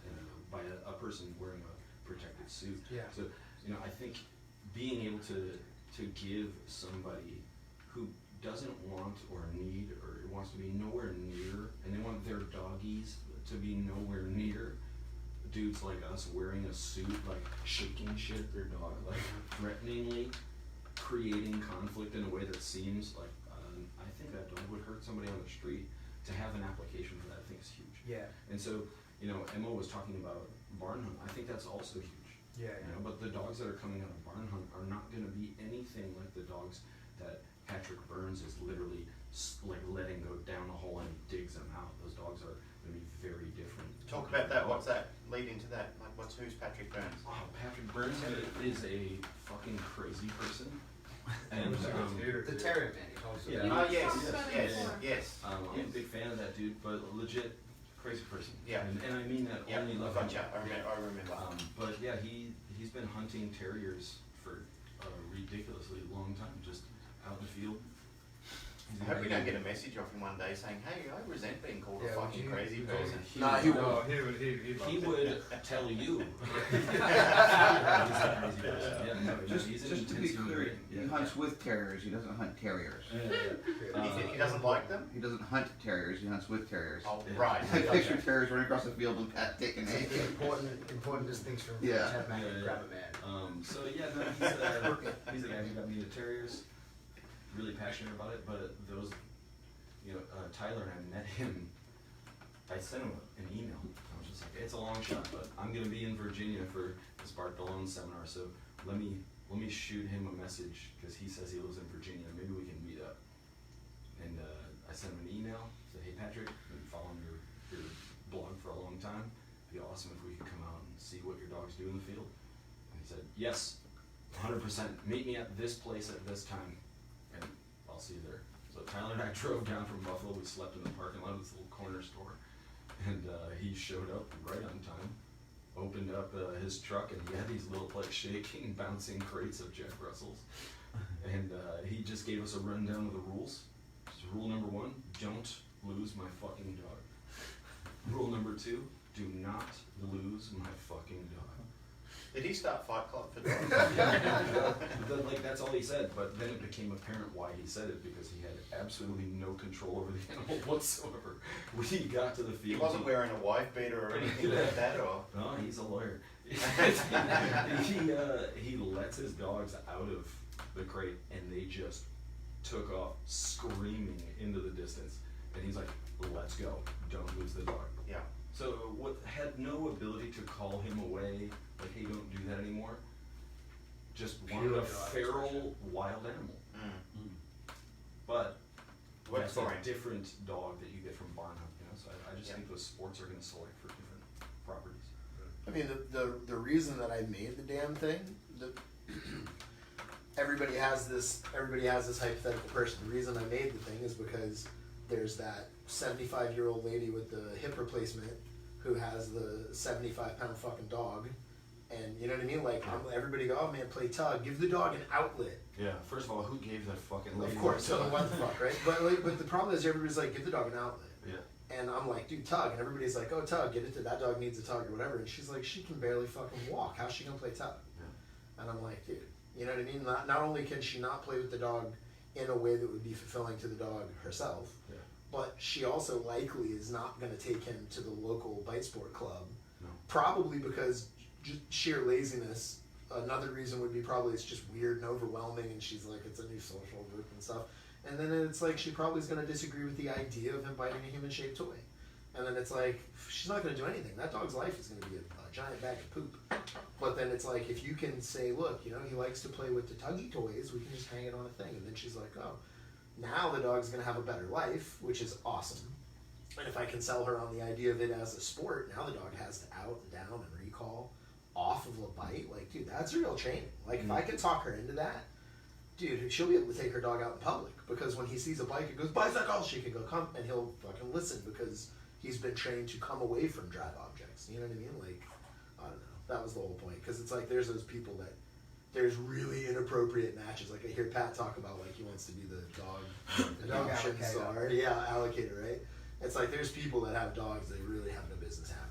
by a person wearing a protective suit. Yeah. So, you know, I think being able to give somebody who doesn't want or need or wants to be nowhere near, and they want their doggies to be nowhere near dudes like us wearing a suit, like shaking shit their dog, like threateningly creating conflict in a way that seems like I think that dog would hurt somebody on the street. To have an application for that, I think is huge. Yeah. And so, you know, Emma was talking about barn hunt. I think that's also huge. Yeah. You know, but the dogs that are coming out of barn hunt are not going to be anything like the dogs that Patrick Burns is literally like letting go down the hole and he digs them out. Those dogs are going to be very different. Talk about that. What's that? Lead into that. Like, who's Patrick Burns? Oh, Patrick Burns is a fucking crazy person. And The Terrier man, he also. Yeah. Oh yes, Yes. yes. I'm a big fan of that dude, but legit crazy person. Yeah. And I mean that Yeah, only I loving. gotcha. I remember. But yeah, he's been hunting terriers for a ridiculously long time, just out in the field. I hope we don't get a message off him one day saying, "Hey, I resent being called a Yeah, fucking would you- crazy person." Nah, he No, won't. He would tell you. He's a crazy person. Yeah, no, Just he's an to be intense human clear, being. he Yeah. hunts with terriers. He doesn't hunt terriers. He doesn't like them. He doesn't hunt terriers. He hunts with terriers. Oh, Yeah. right. I picture Gotcha. terriers running across the field and Pat taking It's it. important distinction from Yeah. Ted Mack and Yeah. Grab a Man. So yeah, no, he's the guy who got me into terriers. Really passionate about it, but those, you know, Tyler and I met him. I sent him an email. I was just like, it's a long shot, but I'm gonna be in Virginia for this Bart Balone seminar, so let me shoot him a message because he says he lives in Virginia. Maybe we can meet up. And I sent him an email. Said, hey Patrick, I've been following your blog for a long time. It'd be awesome if we could come out and see what your dogs do in the field. And he said, yes, 100%. Meet me at this place at this time, and I'll see you there. So Tyler and I drove down from Buffalo. We slept in the parking lot of this little corner store, and he showed up right on time. Opened up his truck, and he had these little like shaking, bouncing crates of Jack Russells, and he just gave us a rundown of the rules. So rule number 1: don't lose my fucking dog. Rule number 2: do not lose my fucking dog. Did he start Fight Club for dogs? Like that's all he said, but then it became apparent why he said it, because he had absolutely no control over the animal whatsoever. When he got to the field, He wasn't wearing a wife beater or anything like that, or? No, he's a lawyer. He lets his dogs out of the crate, and they just took off screaming into the distance. And he's like, "Let's go! Don't lose the dog." Yeah. So what had no ability to call him away, like, hey, don't do that anymore. Just wanted Pure a dog feral wild animal. Mm. But that's scoring. a different dog that you get from barn hunt, you know. So I just Yeah. think those sports are going to select for different properties. I mean, the reason that I made the damn thing, everybody has this hypothetical person. The reason I made the thing is because there's that 75-year-old lady with the hip replacement who has the 75-pound fucking dog, and you know what I mean? Like, everybody go, oh man, play tug, give the dog an outlet. Yeah. First of all, who gave that fucking lady? Of course, that so dog? what the fuck, right? But the problem is everybody's like, give the dog an outlet. Yeah. And I'm like, dude, tug. And everybody's like, oh, tug, get it to, that dog needs a tug or whatever. And she's like, she can barely fucking walk. How's she gonna play tug? Yeah. And I'm like, dude, you know what I mean? Not only can she not play with the dog in a way that would be fulfilling to the dog herself, Yeah. but she also likely is not gonna take him to the local bite sport club. No. Probably because just sheer laziness. Another reason would be probably it's just weird and overwhelming, and she's like, it's a new social group and stuff. And then it's like she probably is going to disagree with the idea of him biting a human-shaped toy. And then it's like, she's not going to do anything. That dog's life is going to be a giant bag of poop. But then it's like, if you can say, look, you know, he likes to play with the tuggy toys, we can just hang it on a thing. And then she's like, oh, now the dog's going to have a better life, which is awesome. And if I can sell her on the idea of it as a sport, now the dog has to out and down and recall off of a bite. Like, dude, that's real training. Like, if I can talk her into that, dude, she'll be able to take her dog out in public, because when he sees a bike, it goes, bicycle, she can go, come, and he'll fucking listen because he's been trained to come away from drive objects. You know what I mean? Like, I don't know. That was the whole point. Because it's like, there's those people that, there's really inappropriate matches. Like, I hear Pat talk about, like, he wants to be the dog The dog adoption allocator. czar. Yeah, allocator, right? It's like, there's people that have dogs they really have no business having.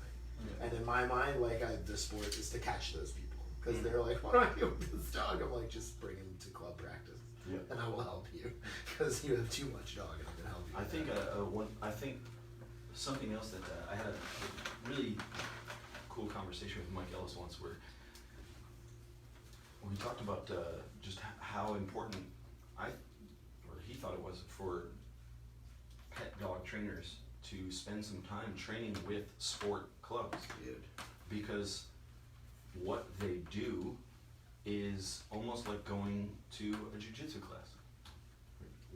And in my mind, like, the sport is to catch those people. Because they're like, what do I do with this dog? I'm like, just bring him to club practice. Yeah. And I will help you. Because you have too much dog and I'm going to help you. I with think that. I think something else that I had a really cool conversation with Mike Ellis once, where we talked about just how important he thought it was for pet dog trainers to spend some time training with sport clubs. Dude. Because what they do is almost like going to a jiu-jitsu class.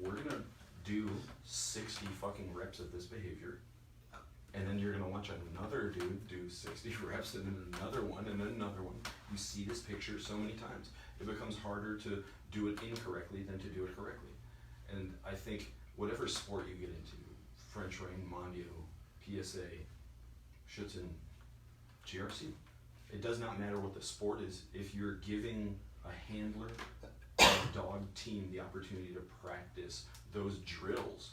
We're gonna do 60 fucking reps of this behavior, and then you're gonna watch another dude do 60 reps, and then another one, and then another one. You see this picture so many times, it becomes harder to do it incorrectly than to do it correctly. And I think whatever sport you get into, French Rain, Mondio, PSA, Schutzen, GRC, it does not matter what the sport is. If you're giving a handler, a dog team, the opportunity to practice those drills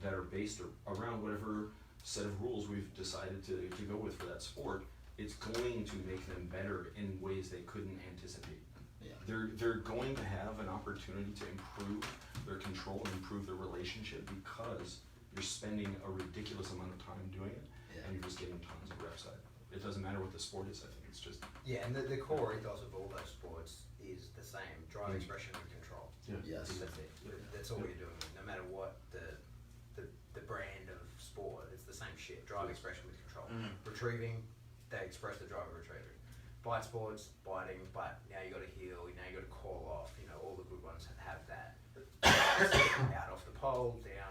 that are based around whatever set of rules we've decided to go with for that sport, it's going to make them better in ways they couldn't anticipate. Yeah. They're going to have an opportunity to improve their control and improve their relationship because you're spending a ridiculous amount of time doing it, and you're just getting tons of reps out of it. It doesn't matter what the sport is, I think it's just... Yeah, and the core ethos of all those sports is the same: drive, expression, and control. Yes. That's it. That's all you're doing. No matter what the brand of sport, it's the same shit: drive, expression, with control. Retrieving, they express the drive of retrieving. Bite sports, biting, but now you got to heel. Now you got to call off. You know, all the good ones have that. Out off the pole, down.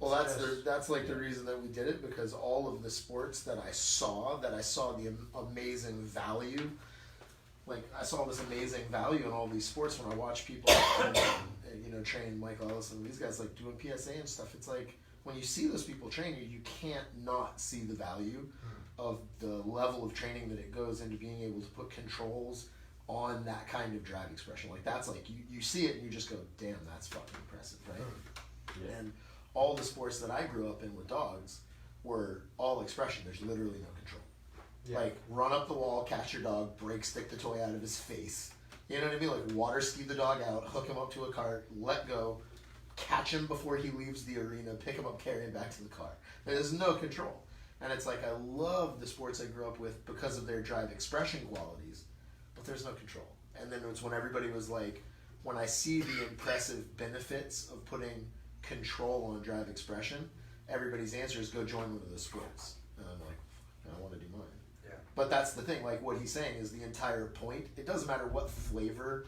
Well, that's like the reason that we did it, because all of the sports that I saw the amazing value. Like, I saw this amazing value in all these sports when I watch people, train Mike Ellis and these guys, like, doing PSA and stuff. It's like, when you see those people train you can't not see the value of the level of training that it goes into being able to put controls on that kind of drive expression. Like, that's like, you see it and you just go, damn, that's fucking impressive, right? Yeah. And all the sports that I grew up in with dogs were all expression. There's literally no control. Yeah. Like, run up the wall, catch your dog, stick the toy out of his face. You know what I mean? Like, water ski the dog out, hook him up to a cart, let go, catch him before he leaves the arena, pick him up, carry him back to the car. There's no control. And it's like, I love the sports I grew up with because of their drive expression qualities, but there's no control. And then it's when everybody was like, when I see the impressive benefits of putting control on drive expression, everybody's answer is go join one of those sports. And I'm like, I want to do mine. Yeah. But that's the thing, like, what he's saying is the entire point. It doesn't matter what flavor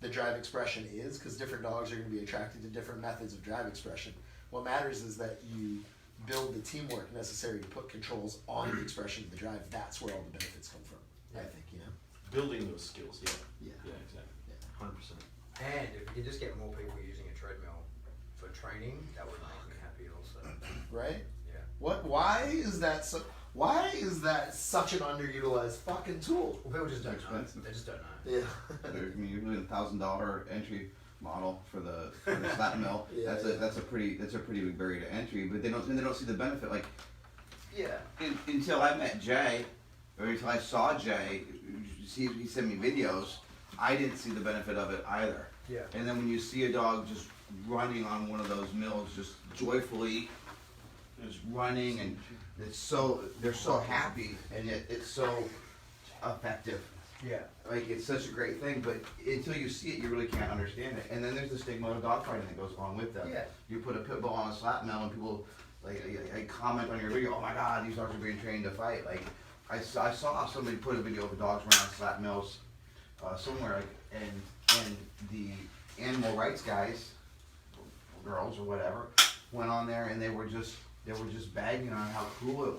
the drive expression is, because different dogs are going to be attracted to different methods of drive expression. What matters is that you build the teamwork necessary to put controls on the expression of the drive. That's where all the benefits come from, I think, you know? Building those skills, yeah. Yeah. Yeah, exactly. 100%. And if we could just get more people using a treadmill for training, that would make me happy also. Right? Yeah. Why is that such an underutilized fucking tool? Well, people just don't know. Expensive. They just don't know. Yeah. I mean, you're doing $1,000 entry model for the slap mill. Yeah, That's a pretty big barrier to entry. But they don't see the benefit. Like Yeah. until I met Jay, or until I saw Jay, he sent me videos. I didn't see the benefit of it either. Yeah. And then when you see a dog just running on one of those mills, just joyfully, just running, and they're so happy, and it's so effective. Yeah. Like, it's such a great thing, but until you see it, you really can't understand it. And then there's the stigma of dogfighting that goes along with that. Yeah. You put a pit bull on a slap mill, and people like comment on your video, "Oh my God, these dogs are being trained to fight." Like, I saw somebody put a video of the dogs running on slap mills somewhere, and the animal rights guys, or girls or whatever, went on there, and they were just bagging on how cruel it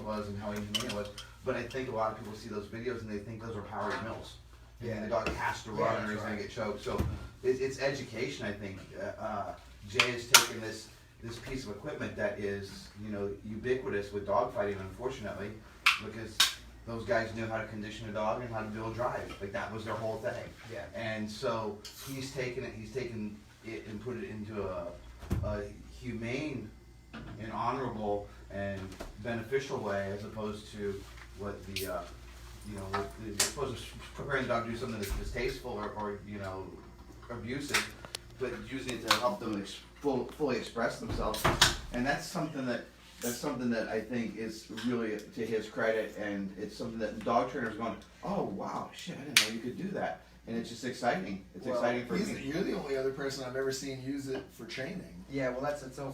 was, and how inhumane it was. But I think a lot of people see those videos and they think those are powered mills. Yeah. And the dog has to run, Yeah, or he's that's gonna right. get choked. So it's education, I think. Jay has taken this piece of equipment that is, ubiquitous with dog fighting, unfortunately, because those guys knew how to condition a dog and how to build drive. Like, that was their whole thing. Yeah. And so he's taken it and put it into a humane and honorable and beneficial way, as opposed to what as opposed to preparing the dog to do something that's distasteful or abusive, but using it to help them fully express themselves. And that's something that I think is really to his credit, and it's something that dog trainers going, "Oh wow, shit, I didn't know you could do that," and it's just exciting. It's exciting for me. You're the only other person I've ever seen use it for training. Yeah. Well, that's itself.